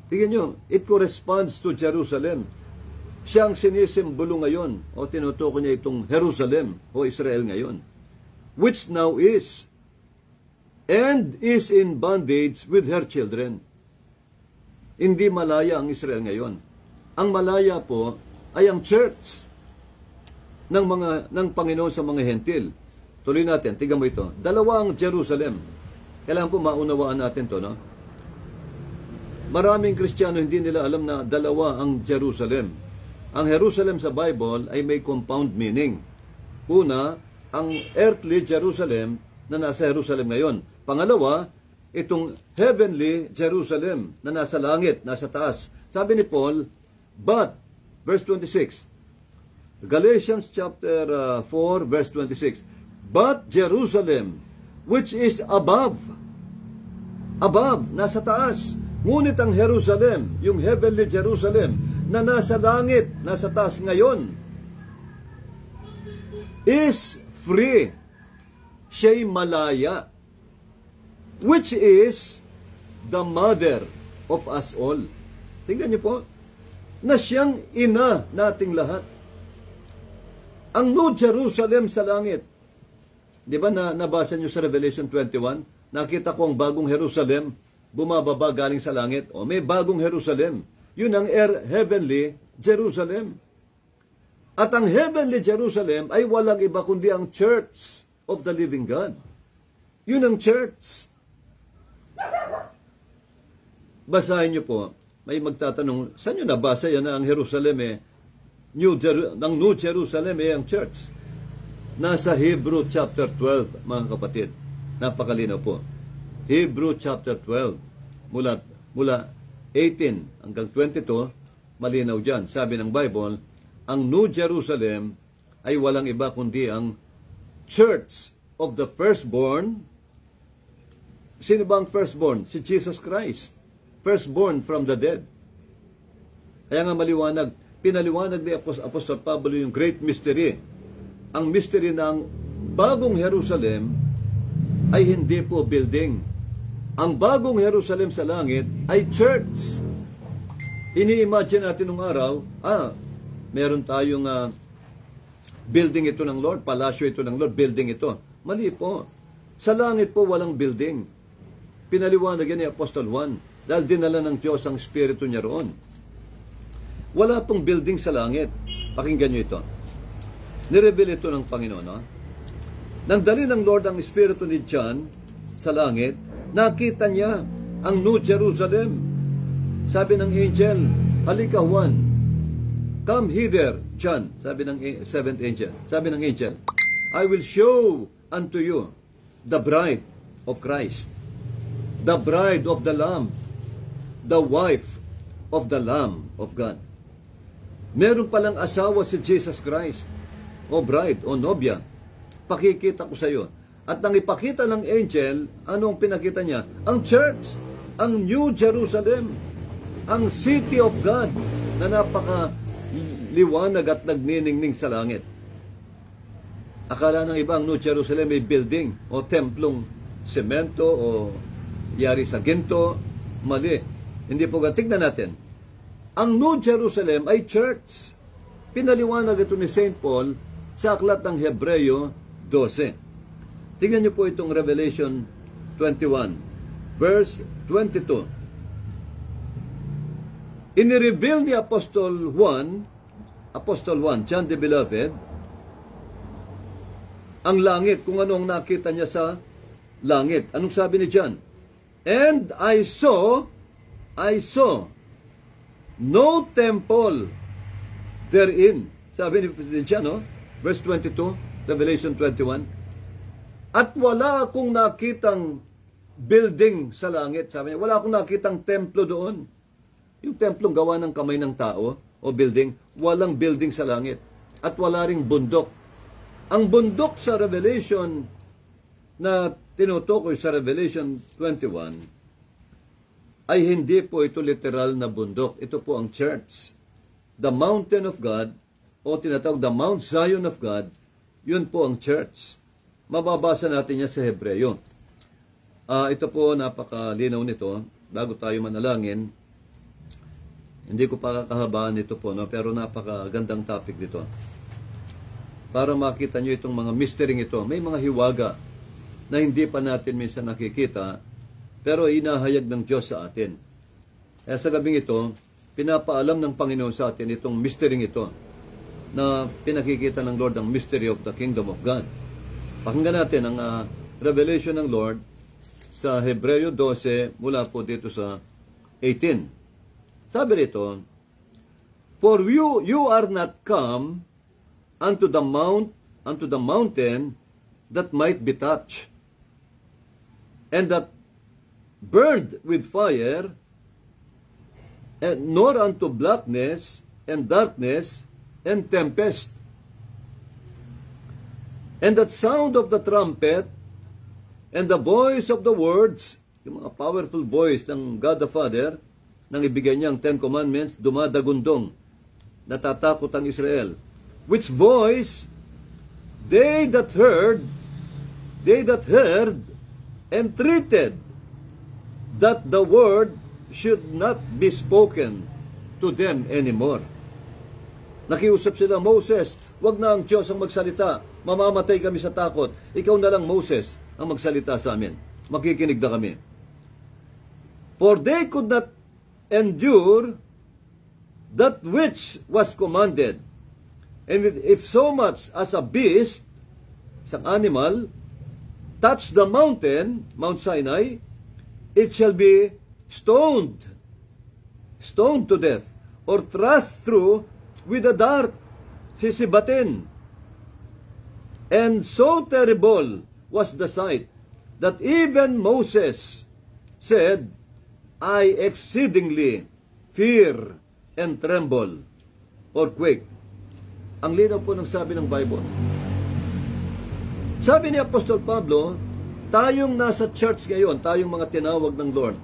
Tingnan nyo, it corresponds to Jerusalem. Siya ang sinisimbolo ngayon, o tinutukoy niya itong Jerusalem, o Israel ngayon, which now is, and is in bondage with her children. Hindi malaya ang Israel ngayon. Ang malaya po ay ang church ng Panginoon sa mga hentil. Tuloy natin, tingnan mo ito. Dalawa ang Jerusalem. Kailangan po maunawaan natin to, no? Maraming Kristiyano hindi nila alam na dalawa ang Jerusalem. Ang Jerusalem sa Bible ay may compound meaning. Una, ang earthly Jerusalem na nasa Jerusalem ngayon. Pangalawa, itong heavenly Jerusalem na nasa langit, nasa taas. Sabi ni Paul, but, verse 26, Galatians chapter 4, verse 26, but Jerusalem, which is above, nasa taas. Ngunit ang Jerusalem, yung heavenly Jerusalem, na nasa langit, nasa taas ngayon, is free. Siya'y malaya, which is the mother of us all. Tingnan niyo po, na siyang ina nating lahat. Ang New Jerusalem sa langit, di ba nabasa niyo sa Revelation 21? Nakita ko ang bagong Jerusalem, bumababa galing sa langit. O may bagong Jerusalem. Yun ang heavenly Jerusalem. At ang heavenly Jerusalem ay walang iba kundi ang Church of the Living God. Yun ang church. Basahin niyo po. May magtatanong, saan nyo nabasa yan na ang Jerusalem ang New Jerusalem ang church? Nasa Hebrew chapter 12, mga kapatid. Napakalinaw po. Hebrew chapter 12, mula 18 hanggang 22, malinaw dyan. Sabi ng Bible, ang New Jerusalem ay walang iba kundi ang Church of the Firstborn. Sino ba ang firstborn? Si Jesus Christ. Firstborn from the dead. Kaya nga maliwanag, pinaliwanag ni Apostol Pablo yung great mystery. Ang mystery ng bagong Jerusalem ay hindi po building. Ang bagong Jerusalem sa langit ay church. Ini-imagine natin nung araw, meron tayong building ito ng Lord, palasyo ito ng Lord, building ito. Mali po. Sa langit po walang building. Pinaliwanag yan ni Apostol Juan dahil dinala ng Diyos ang Espiritu niya roon. Wala pong building sa langit. Pakinggan nyo ito. Nireveal ito ng Panginoon. No? Nang dali ng Lord ang Espiritu ni John sa langit, nakita niya ang New Jerusalem. Sabi ng angel, halika Juan, come hither, John. Sabi ng seventh angel. Sabi ng angel, I will show unto you the bride of Christ, the bride of the Lamb, the wife of the Lamb of God. Meron palang asawa si Jesus Christ, o bride, o nobya. Pakikita ko sa iyo. At nang ipakita ng angel, anong pinakita niya? Ang church, ang New Jerusalem, ang city of God na napaka-liwanag at nagniningning sa langit. Akala ng iba ang New Jerusalem ay building o templong semento o yari sa ginto. Mali. Hindi po tignan natin. Ang New Jerusalem ay church. Pinaliwanag ito ni St. Paul sa aklat ng Hebreo 12. Tingnan niyo po itong Revelation 21, verse 22. Inireveal ni Apostol Juan, John the Beloved, ang langit, kung anong nakita niya sa langit. Anong sabi ni John? And I saw no temple therein. Sabi ni John, no? Verse 22, Revelation 21. At wala akong nakitang building sa langit. Sabi niya, wala akong nakitang templo doon. Yung templong gawa ng kamay ng tao o building, walang building sa langit. At wala ring bundok. Ang bundok sa Revelation na tinutukoy sa Revelation 21 ay hindi po ito literal na bundok. Ito po ang church. The mountain of God o tinatawag the Mount Zion of God, yun po ang church. Mababasa natin yan sa Hebreo. Ito po, napakalinaw nito. Bago tayo manalangin, hindi ko pa kakahabaan ito po, no? Pero napakagandang topic dito. Para makita nyo itong mga mystery ito. May mga hiwaga na hindi pa natin minsan nakikita, pero inahayag ng Diyos sa atin. Kaya sa gabing ito, pinapaalam ng Panginoon sa atin itong mystery ito na pinakikita ng Lord, ang mystery of the kingdom of God. Pakinggan natin ang revelation ng Lord sa Hebreo 12 mula po dito sa 18. Sabi rito, "For you are not come unto the mountain that might be touched, and that burned with fire, and nor unto blackness and darkness and tempest, and that sound of the trumpet, and the voice of the words," yung mga powerful voice ng God the Father, nang ibigay niyang 10 Commandments, dumadagundong, natatakot ang Israel. "Which voice they that heard, entreated that the word should not be spoken to them anymore." Nakiusap sila, "Moses, wag na ang Diyos ang magsalita. Mamamatay kami sa takot. Ikaw na lang, Moses, ang magsalita sa amin. Makikinig na kami." For they could not endure that which was commanded. And if so much as a beast, isang animal, touch the mountain, Mount Sinai, it shall be stoned to death, or thrust through with a dart, sisibatin. And so terrible was the sight that even Moses said, "I exceedingly fear and tremble," or quake. Ang linaw po ng sabi ng Bible. Sabi ni Apostol Pablo, tayong nasa church ngayon, tayong mga tinawag ng Lord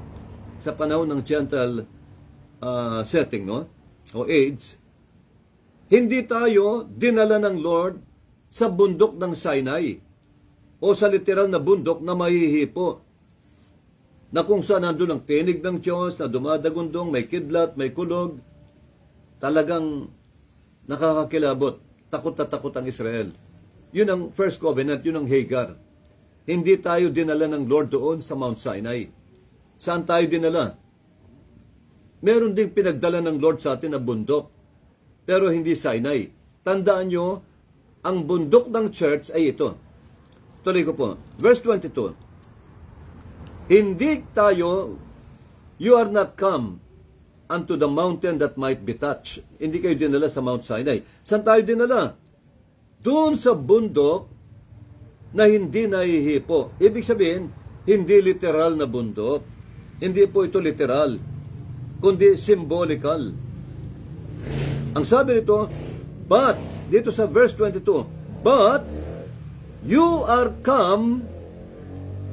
sa panahon ng Gentile setting, no? O age, hindi tayo dinala ng Lord sa bundok ng Sinai o sa literal na bundok na mahihipo, na kung saan nandun ang tinig ng Diyos na dumadagundong, may kidlat, may kulog. Talagang nakakakilabot. Takot na takot ang Israel. Yun ang first covenant, yun ang Hagar. Hindi tayo dinala ng Lord doon sa Mount Sinai. Saan tayo dinala? Meron ding pinagdala ng Lord sa atin na bundok, pero hindi Sinai. Tandaan nyo, ang bundok ng church ay ito. Tuloy ko po. Verse 22. Hindi tayo, you are not come unto the mountain that might be touched. Hindi kayo dinala sa Mount Sinai. Saan tayo dinala? Doon sa bundok na hindi nahihipo. Ibig sabihin, hindi literal na bundok. Hindi po ito literal, kundi symbolical. Ang sabi nito, but, dito sa verse 22, but you are come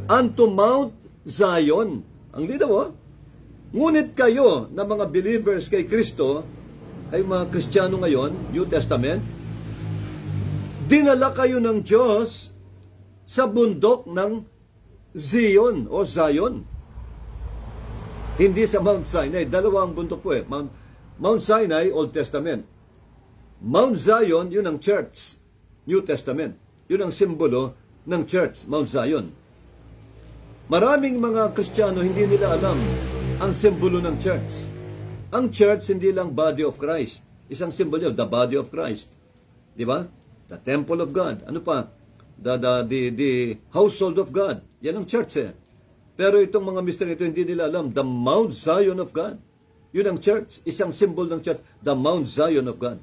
unto Mount Zion. Ang linaw, oh. Ngunit kayo na mga believers kay Kristo, ay mga Kristiyano ngayon, New Testament, dinala kayo ng Diyos sa bundok ng Zion o Zion. Hindi sa Mount Sinai. Dalawang bundok po eh. Mount Sinai, Old Testament. Mount Zion, yun ang church, New Testament. Yun ang simbolo ng church, Mount Zion. Maraming mga Kristiyano hindi nila alam ang simbolo ng church. Ang church hindi lang body of Christ. Isang simbolo, the body of Christ. Di ba? The temple of God. Ano pa? The household of God. Yan ang church eh. Pero itong mga mystery ito, hindi nila alam. The Mount Zion of God. Yun ang church. Isang symbol ng church. The Mount Zion of God.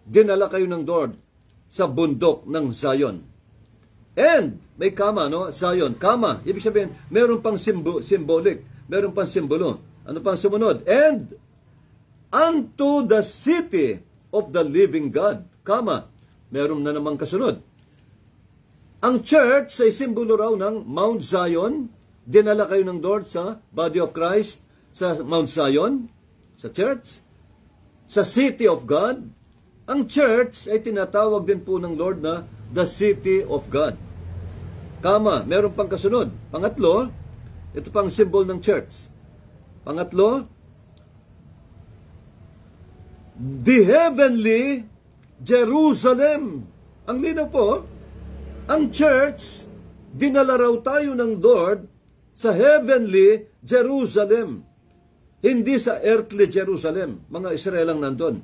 Dinala kayo ng Lord sa bundok ng Zion. And, may kama, no? Zion, kama. Ibig sabihin, meron pang symbolic. Meron pang simbolo. Ano pang sumunod? And, unto the city of the living God. Kama. Meron na namang kasunod. Ang church ay simbolo raw ng Mount Zion. Dinala kayo ng Lord sa body of Christ, sa Mount Zion, sa church, sa city of God. Ang church ay tinatawag din po ng Lord na the city of God. Kama, meron pang kasunod. Pangatlo, ito pang symbol ng church. Pangatlo, the heavenly Jerusalem. Ang linaw po, ang church, dinala raw tayo ng Lord sa heavenly Jerusalem. Hindi sa earthly Jerusalem. Mga Israel lang nandun.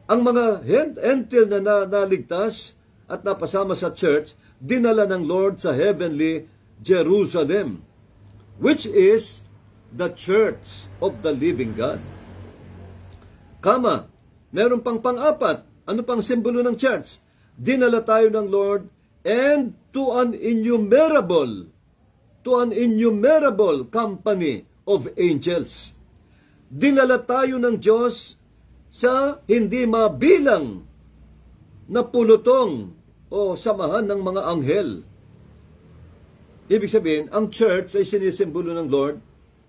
Ang mga hentil na naligtas at napasama sa church, dinala ng Lord sa heavenly Jerusalem. which is the church of the living God. Kama, meron pang pang-apat. Ano pang simbolo ng church? Dinala tayo ng Lord and to an innumerable company of angels. Dinala tayo ng Diyos sa hindi mabilang na pulutong o samahan ng mga anghel. Ibig sabihin, ang church ay sinisimbolo ng Lord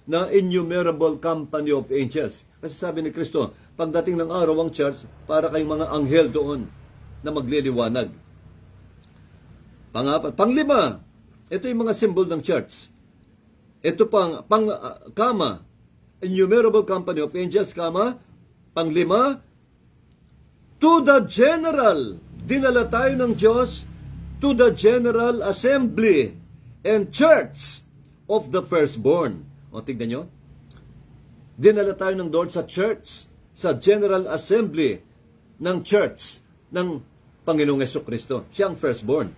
na innumerable company of angels. Kasi sabi ni Kristo, pagdating ng araw ang church, para kayong mga anghel doon na magliliwanag. Pangapat, panglima, ito yung mga symbol ng church. Ito kama, innumerable company of angels, kama, panglima, to the general, dinala tayo ng Diyos to the general assembly and church of the firstborn. O, tignan nyo. Dinala tayo ng Lord sa church, sa general assembly ng church ng Panginoong Jesucristo. Siya ang firstborn.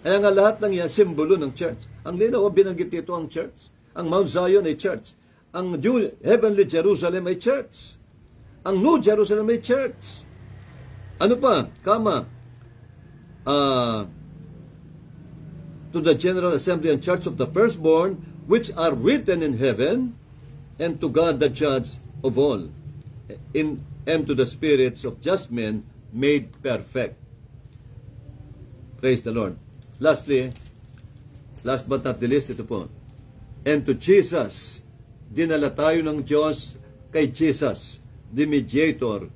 Kaya nga lahat ng yan, simbolo ng church. Ang linaw, binanggit dito ang church. Ang Mount Zion ay church. Ang Heavenly Jerusalem ay church. Ang New Jerusalem ay church. Ano pa? Kama. To the general assembly and church of the firstborn, which are written in heaven, and to God the judge of all, and to the spirits of just men made perfect. Praise the Lord. Lastly, last but not the least, ito po. And to Jesus, dinala tayo ng Diyos kay Jesus, the mediator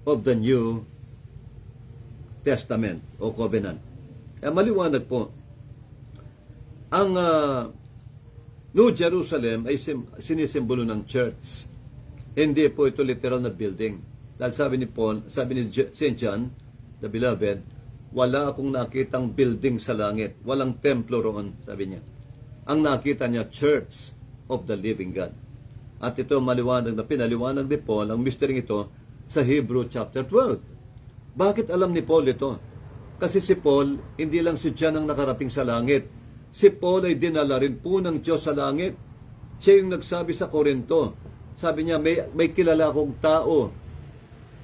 of the New Testament o Covenant. Kaya maliwanag po, ang New Jerusalem ay sinisimbolo ng church. Hindi po ito literal na building. Dahil sabi ni Paul, sabi ni St. John, the beloved, wala akong nakitang building sa langit. Walang templo roon, sabi niya. Ang nakita niya, church of the living God. At ito maliwanag na pinaliwanag ni Paul, ang mystery ito, sa Hebrew chapter 12. Bakit alam ni Paul ito? Kasi si Paul, hindi lang si John ang nakarating sa langit. Si Paul ay dinala rin po ng Diyos sa langit. Siya yung nagsabi sa Korinto. Sabi niya, may kilala akong tao.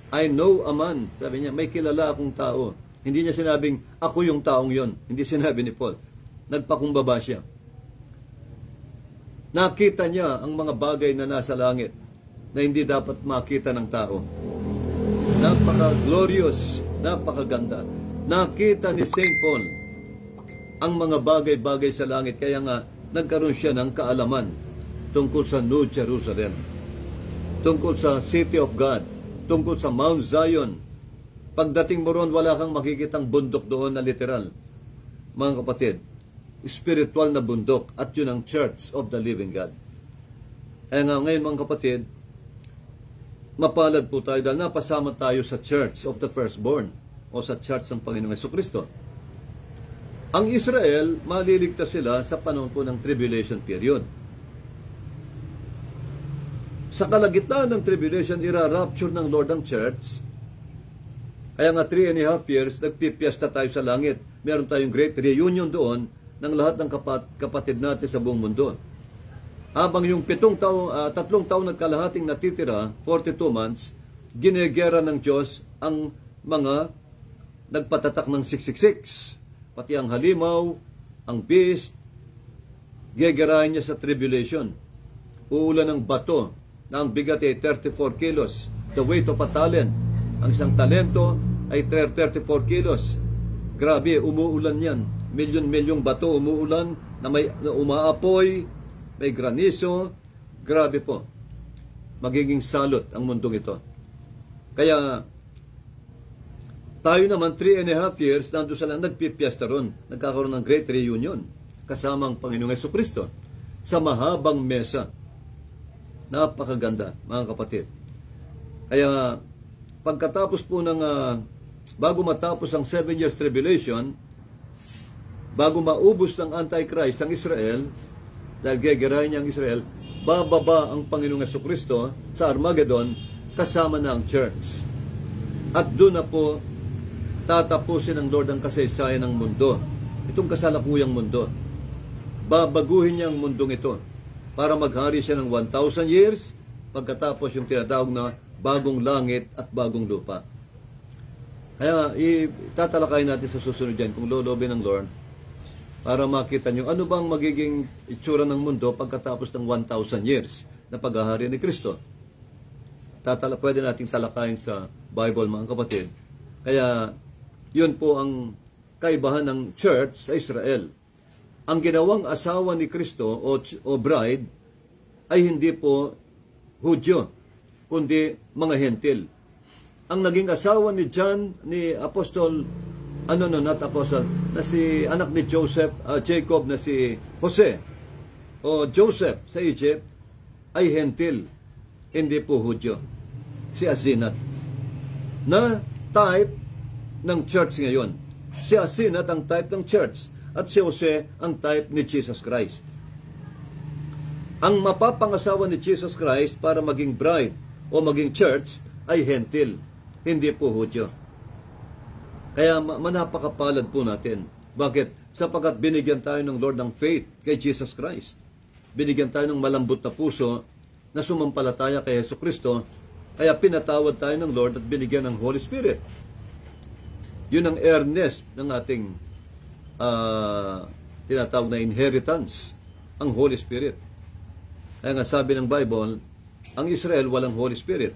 I know a man. Sabi niya, may kilala akong tao. Hindi niya sinabing, ako yung taong yon. Hindi sinabi ni Paul. Nagpakumbaba siya. Nakita niya ang mga bagay na nasa langit na hindi dapat makita ng tao. Napaka-glorious, napakaganda. Nakita ni St. Paul ang mga bagay-bagay sa langit. Kaya nga, nagkaroon siya ng kaalaman tungkol sa New Jerusalem, tungkol sa City of God, tungkol sa Mount Zion. Pagdating mo roon, wala kang makikitang bundok doon na literal. Mga kapatid, spiritual na bundok, at yun ang Church of the Living God. Kaya nga ngayon mga kapatid, mapalad po tayo dahil napasama tayo sa Church of the Firstborn o sa Church ng Panginoong Jesucristo. Ang Israel, maliligtas sila sa panahon po ng tribulation period. Sa kalagitnaan ng tribulation, ira-rapture ng Lord ang church. Kaya nga 3.5 years, nagpipiesta tayo sa langit. Meron tayong great reunion doon ng lahat ng kapatid natin sa buong mundo. Habang yung 3 taon at kalahating natitira, 42 months, ginegera ng Diyos ang mga nagpatatak ng 666. Pati ang halimaw, ang beast, gegerahin niya sa tribulation. Uulan ng bato na ang bigat ay 34 kilos. The weight of a talent. Ang isang talento ay 34 kilos. Grabe, umuulan yan. Milyon-milyong bato umuulan na may umaapoy, may granizo. Grabe po. Magiging salot ang mundong ito. Kaya tayo naman, 3.5 years, nandun sila nagpipiesta ron. Nagkakaroon ng great reunion. Kasama ang Panginoong Jesucristo. Sa mahabang mesa. Napakaganda, mga kapatid. Kaya, pagkatapos po ng, bago matapos ang 7 years tribulation, bago maubos ng Antichrist ang Israel, dahil gegerahin niya ang Israel, bababa ang Panginoong Jesucristo sa Armageddon, kasama na ang church. At doon na po, tatapusin ng Lord ang kasaysayan ng mundo. Itong kasalukuyang mundo. Babaguhin niya ang mundong ito. para maghari siya ng 1,000 years pagkatapos yung tinatawag na bagong langit at bagong lupa. Kaya itatalakay natin sa susunod dyan kung lolobin ng Lord para makita nyo ano bang magiging itsura ng mundo pagkatapos ng 1,000 years na paghahari ni Kristo. Pwede nating talakayin sa Bible, mga kapatid. Kaya yun po ang kaibahan ng church sa Israel. Ang ginawang asawa ni Kristo o bride ay hindi po Hudyo, kundi mga Hentil. Ang naging asawa ni John, ni Apostol, not Apostle, na si anak ni Jacob na si Jose, o Joseph sa Egypt, ay Hentil, hindi po Hudyo. Si Asenat, na type ng church ngayon. Si Asenat ang type ng church, at si Jose ang type ni Jesus Christ. Ang mapapangasawa ni Jesus Christ para maging bride o maging church ay Hentil, hindi po Hudyo. Kaya manapakapalad po natin. Bakit? Sapagkat binigyan tayo ng Lord ng faith kay Jesus Christ. Binigyan tayo ng malambot na puso na sumampalataya kay Yesu Kristo. Kaya pinatawad tayo ng Lord at binigyan ng Holy Spirit. Yun ang earnest ng ating tinatawag na inheritance, ang Holy Spirit. Kaya nga sabi ng Bible, ang Israel walang Holy Spirit.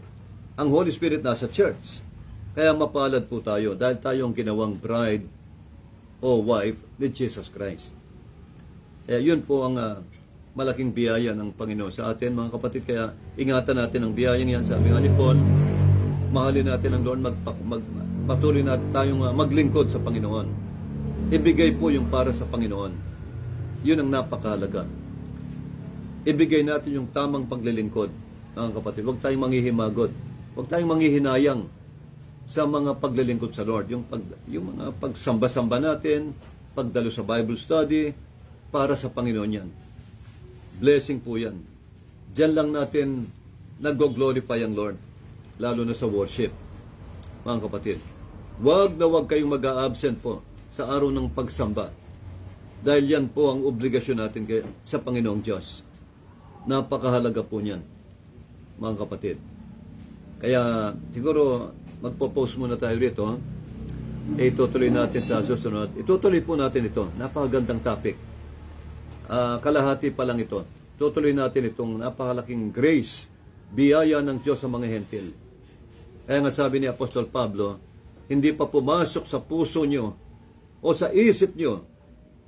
Ang Holy Spirit nasa church. Kaya mapalad po tayo dahil tayo ang ginawang bride o wife ni Jesus Christ. Kaya yun po ang malaking biyaya ng Panginoon sa atin, mga kapatid. Kaya ingatan natin ang biyayang yan. Sabi nga ni Paul, mahalin natin ang Lord, patuloy natin tayong maglingkod sa Panginoon. Ibigay po yung para sa Panginoon. Yun ang napakahalaga. Ibigay natin yung tamang paglilingkod, mga kapatid. Huwag tayong manghihimagod. Huwag tayong manghihinayang sa mga paglilingkod sa Lord. Yung mga pagsamba-samba natin, pagdalo sa Bible study, para sa Panginoon yan. Blessing po yan. Diyan lang natin nag-glorify ang Lord, lalo na sa worship, mga kapatid. Huwag na huwag kayong mag-a-absent po sa araw ng pagsamba. Dahil yan po ang obligasyon natin sa Panginoong Diyos. Napakahalaga po niyan, mga kapatid. Kaya siguro magpo-post muna tayo rito. Itutuloy natin sa susunod. Itutuloy po natin ito. Napakagandang topic. Kalahati pa lang ito. Tutuloy natin itong napakalaking grace, biyaya ng Diyos sa mga hentil. Kaya nga sabi ni Apostol Pablo, hindi pa pumasok sa puso nyo o sa isip nyo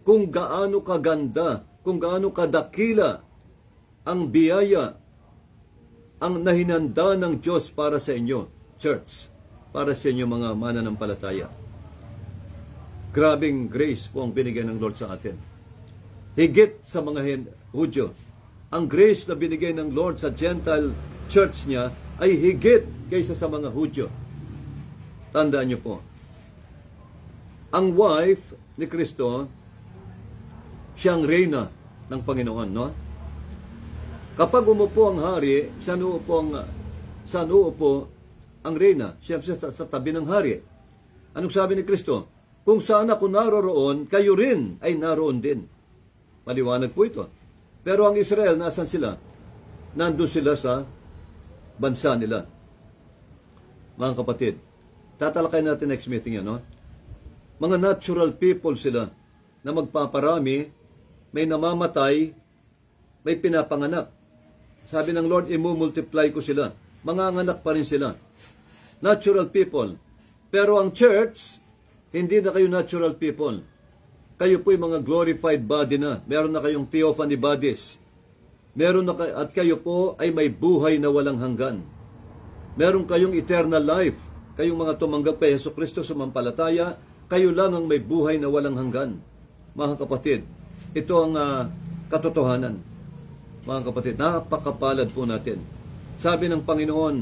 kung gaano kaganda, kung gaano kadakila ang biyaya, ang nahinanda ng Diyos para sa inyo, church, para sa inyo mga mananampalataya. Grabing grace po ang binigay ng Lord sa atin. Higit sa mga Hudyo. Ang grace na binigay ng Lord sa Gentile church niya ay higit kaysa sa mga Hudyo. Tandaan niyo po, ang wife ni Kristo, siyang reyna ng Panginoon, no? Kapag umupo ang hari, saan uupo ang reyna? Siyempre sa tabi ng hari. Anong sabi ni Kristo? Kung saan ako naroroon, kayo rin ay naroon din. Maliwanag po ito. Pero ang Israel, nasan sila? Nandun sila sa bansa nila. Mga kapatid, tatalakay natin next meeting yan, no? Mga natural people sila na magpaparami, may namamatay, may pinapanganak. Sabi ng Lord, imumultiply ko sila. Manganganak pa rin sila. Natural people. Pero ang church, hindi na kayo natural people. Kayo po'y mga glorified body na. Meron na kayong theophany bodies. At kayo po ay may buhay na walang hanggan. Meron kayong eternal life. Kayong mga tumanggap kay Yesu Kristo sumampalataya, kayo lang ang may buhay na walang hanggan. Mga kapatid, ito ang katotohanan. Mga kapatid, napakapalad po natin. Sabi ng Panginoon,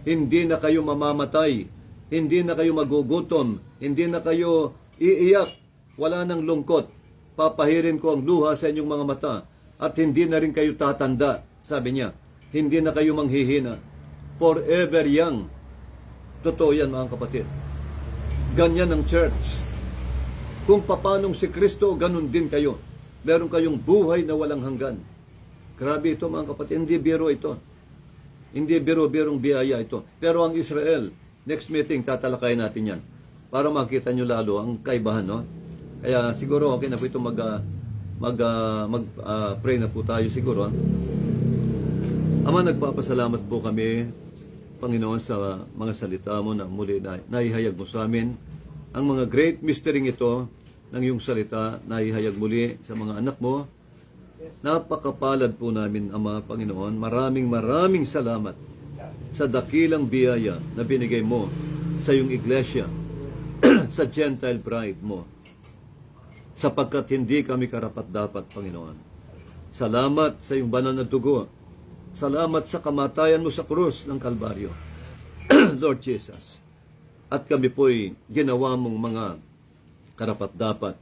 hindi na kayo mamamatay, hindi na kayo magugutom, hindi na kayo iiyak, wala nang lungkot. Papahirin ko ang luha sa inyong mga mata at hindi na rin kayo tatanda. Sabi niya, hindi na kayo manghihina. Forever young. Totoo yan, mga kapatid. Ganyan ang church. Kung papanong si Kristo, ganun din kayo. Meron kayong buhay na walang hanggan. Grabe ito mga kapatid, hindi biro ito. Hindi biro-birong biyaya ito. Pero ang Israel, next meeting, tatalakayin natin yan. Para makita nyo lalo ang kaibahan, no? Kaya siguro, okay na po ito pray na po tayo siguro. Ama, nagpapasalamat po kami, Panginoon, sa mga salita mo na muli na naihayag mo sa amin. Ang mga great mystery ito ng iyong salita, naihayag muli sa mga anak mo. Napakapalad po namin, Ama, Panginoon. Maraming salamat sa dakilang biyaya na binigay mo sa iyong iglesia, sa Gentile bride mo, sapagkat hindi kami karapat-dapat, Panginoon. Salamat sa iyong banal na dugo. Salamat sa kamatayan mo sa krus ng Kalbaryo, Lord Jesus. At kami po'y ginawa mong mga karapat-dapat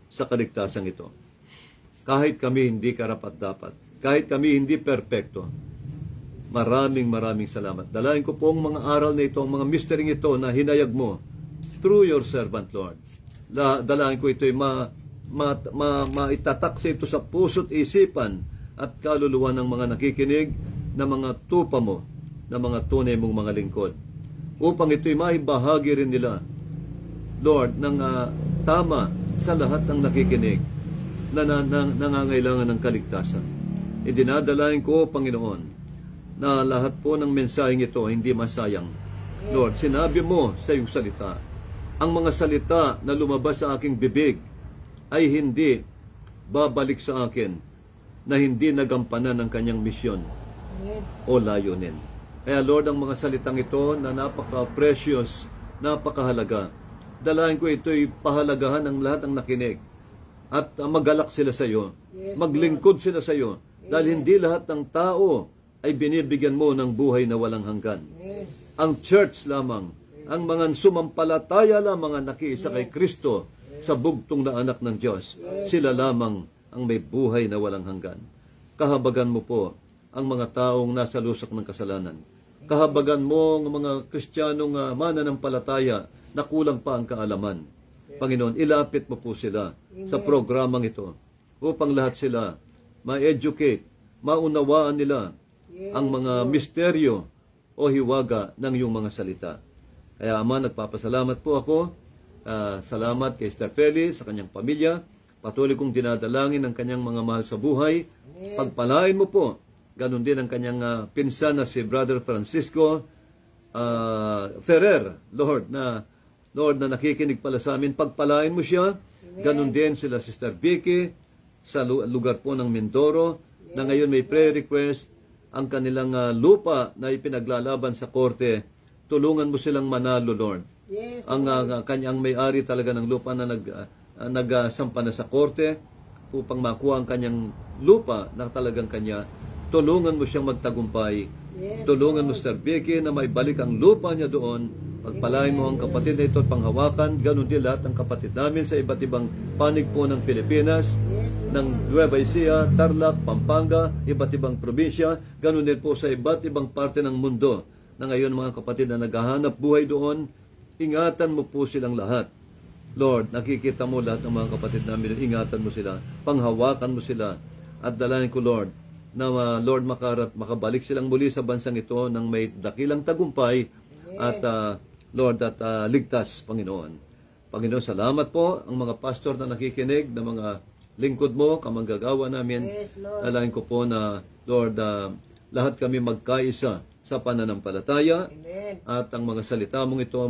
sa kaligtasan ito. Kahit kami hindi karapat-dapat, kahit kami hindi perpekto, maraming salamat. Dalahin ko po ang mga aral na ito, ang mga mystery ito na hinayag mo through your servant, Lord. Dalahin ko ito'y maitatak sa ito sa puso't isipan at kaluluwa ng mga nakikinig na mga tupa mo, na mga tunay mong mga lingkod. Upang ito'y maibahagi rin nila, Lord, ng tama sa lahat ng nakikinig na nangangailangan ng kaligtasan. Idinadalain ko, Panginoon, na lahat po ng mensaheng ito hindi masayang. Lord, sinabi mo sa iyong salita, ang mga salita na lumabas sa aking bibig ay hindi babalik sa akin na hindi nagampanan ng kanyang misyon o layunin. Kaya Lord, ang mga salitang ito na napaka-precious, napakahalaga, dalahin ko ito'y pahalagahan ng lahat ng nakinig. At magalak sila sa iyo, maglingkod sila sa iyo, dahil hindi lahat ng tao ay binibigyan mo ng buhay na walang hanggan. Ang church lamang, ang mga sumampalataya lamang ang nakiisa kay Kristo sa bugtong na anak ng Diyos, sila lamang ang may buhay na walang hanggan. Kahabagan mo po ang mga taong nasa lusok ng kasalanan. Kahabagan mo ang mga Kristiyanong mananampalataya na kulang pa ang kaalaman. Panginoon, ilapit mo po sila sa programang ito upang lahat sila ma-educate, maunawaan nila ang mga misteryo o hiwaga ng iyong mga salita. Kaya Ama, nagpapasalamat po ako. Salamat kay Sister Feli, sa kanyang pamilya. Patuloy kong dinadalangin ang kanyang mga mahal sa buhay. Pagpalain mo po. Ganon din ang kanyang pinsan na si Brother Francisco Ferrer, Lord, na nakikinig pala sa amin. Pagpalain mo siya. Ganon din sila Sister Vicky sa lugar po ng Mindoro, na ngayon may prayer request ang kanilang lupa na ipinaglalaban sa korte. Tulungan mo silang manalo, Lord. Ang kanyang may-ari talaga ng lupa na nagsampa na sa korte upang makuha ang kanyang lupa na talagang kanya. Tulungan mo siyang magtagumpay. Tulungan mo, Sister Vicky, na maibalik ang lupa niya doon. Pagpalain mo ang kapatid na ito at panghawakan. Ganon din lahat ng kapatid namin sa iba't ibang panig po ng Pilipinas, ng Nueva Ecija, Tarlac, Pampanga, iba't ibang probinsya. Ganon din po sa iba't ibang parte ng mundo na ngayon mga kapatid na naghahanap buhay doon. Ingatan mo po silang lahat. Lord, nakikita mo lahat ng mga kapatid namin. Ingatan mo sila. Panghawakan mo sila. At dalahin ko, Lord, na Lord, makabalik silang muli sa bansang ito ng may dakilang tagumpay at Lord, at ligtas, Panginoon. Panginoon, salamat po ang mga pastor na nakikinig, na mga lingkod mo, kamanggagawa namin. Dalahin ko po na, Lord, lahat kami magkaisa sa pananampalataya. At ang mga salita mong ito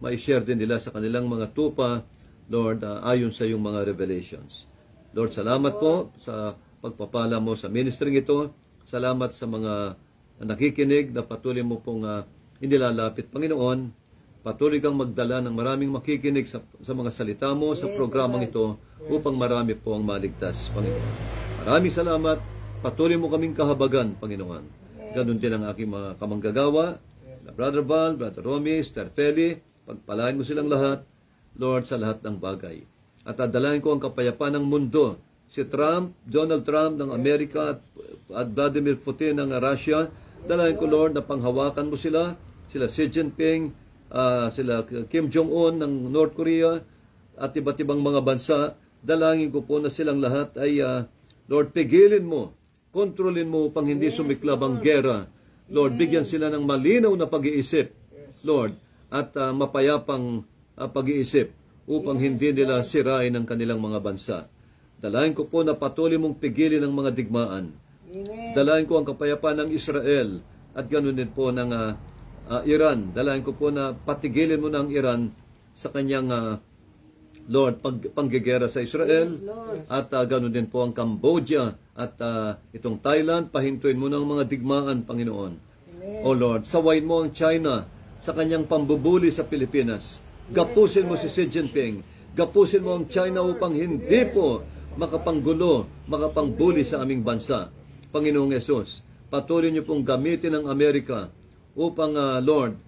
mai-share din nila sa kanilang mga tupa, Lord, ayon sa iyong mga revelations. Lord, salamat po sa pagpapala mo sa ministry ito. Salamat sa mga nakikinig na patuloy mo pong inilalapit, Panginoon. Patuloy kang magdala ng maraming makikinig sa mga salita mo sa programang ito upang marami po ang maligtas, Panginoon. Maraming salamat. Patuloy mo kaming kahabagan, Panginoon. Ganon din ang aking mga kamanggagawa, Brother Val, Brother Romy, Sister Feli. Pagpalain mo silang lahat, Lord, sa lahat ng bagay. At adalain ko ang kapayapaan ng mundo. Si Trump, Donald Trump ng Amerika at Vladimir Putin ng Russia. Dalain ko, Lord, na panghawakan mo sila Xi Jinping, sila Kim Jong-un ng North Korea, at iba't ibang mga bansa. Dalangin ko po na silang lahat ay, Lord, pigilin mo Kontrolin mo upang hindi sumiklab ang gera. Lord, bigyan sila ng malinaw na pag-iisip, Lord, at mapayapang pag-iisip upang hindi nila sirain ang kanilang mga bansa. Dalayan ko po na patuloy mong pigilin ang mga digmaan. Dalayan ko ang kapayapaan ng Israel at ganoon din po ng Iran. Dalayan ko po na patigilin mo ng Iran sa kanyang Lord, panggigera sa Israel, at ganoon din po ang Cambodia at itong Thailand, pahintuin mo ng mga digmaan, Panginoon. O Lord, sawayin mo ang China sa kanyang pambubuli sa Pilipinas. Gapusin mo si Xi Jinping. Gapusin mo ang China upang hindi po makapanggulo, makapangbuli sa aming bansa. Panginoong Yesus, patuloy niyo pong gamitin ang Amerika upang, Lord,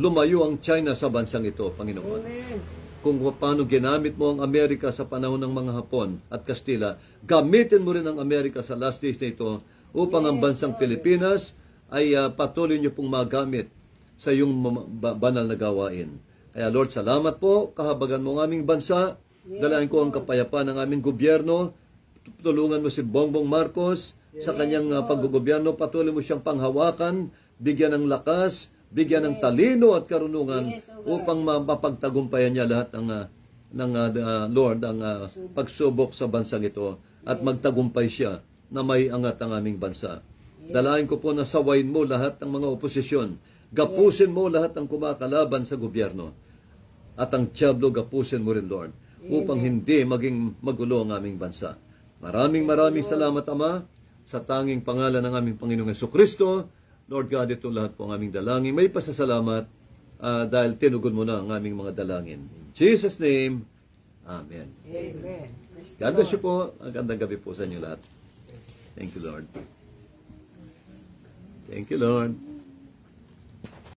lumayo ang China sa bansang ito, Panginoon. Amen. Kung paano ginamit mo ang Amerika sa panahon ng mga Hapon at Kastila, gamitin mo rin ang Amerika sa last days na ito upang ang bansang Pilipinas ay patuloy niyo pong magamit sa iyong banal na gawain. Kaya Lord, salamat po, kahabagan mo ang aming bansa, dalayan ko ang kapayapaan ng aming gobyerno, tulungan mo si Bongbong Marcos sa kanyang paggogobyerno, patuloy mo siyang panghawakan, bigyan ng lakas, bigyan ng talino at karunungan upang mapagtagumpayan niya lahat ng Lord, ang pagsubok sa bansang ito at magtagumpay siya na may angat ang aming bansa. Dalayan ko po na sawayin mo lahat ng mga oposisyon. Gapusin mo lahat ng kumakalaban sa gobyerno. At ang tiyablo gapusin mo rin, Lord, upang hindi maging magulo ang aming bansa. Maraming salamat, Ama, sa tanging pangalan ng aming Panginoong Jesucristo. Lord God, ito lahat po ang aming dalangin. May pasasalamat dahil tinugon mo na ang aming mga dalangin. In Jesus' name, Amen. Amen. God bless you po. Magandang gabi po sa inyo lahat. Thank you, Lord. Thank you, Lord.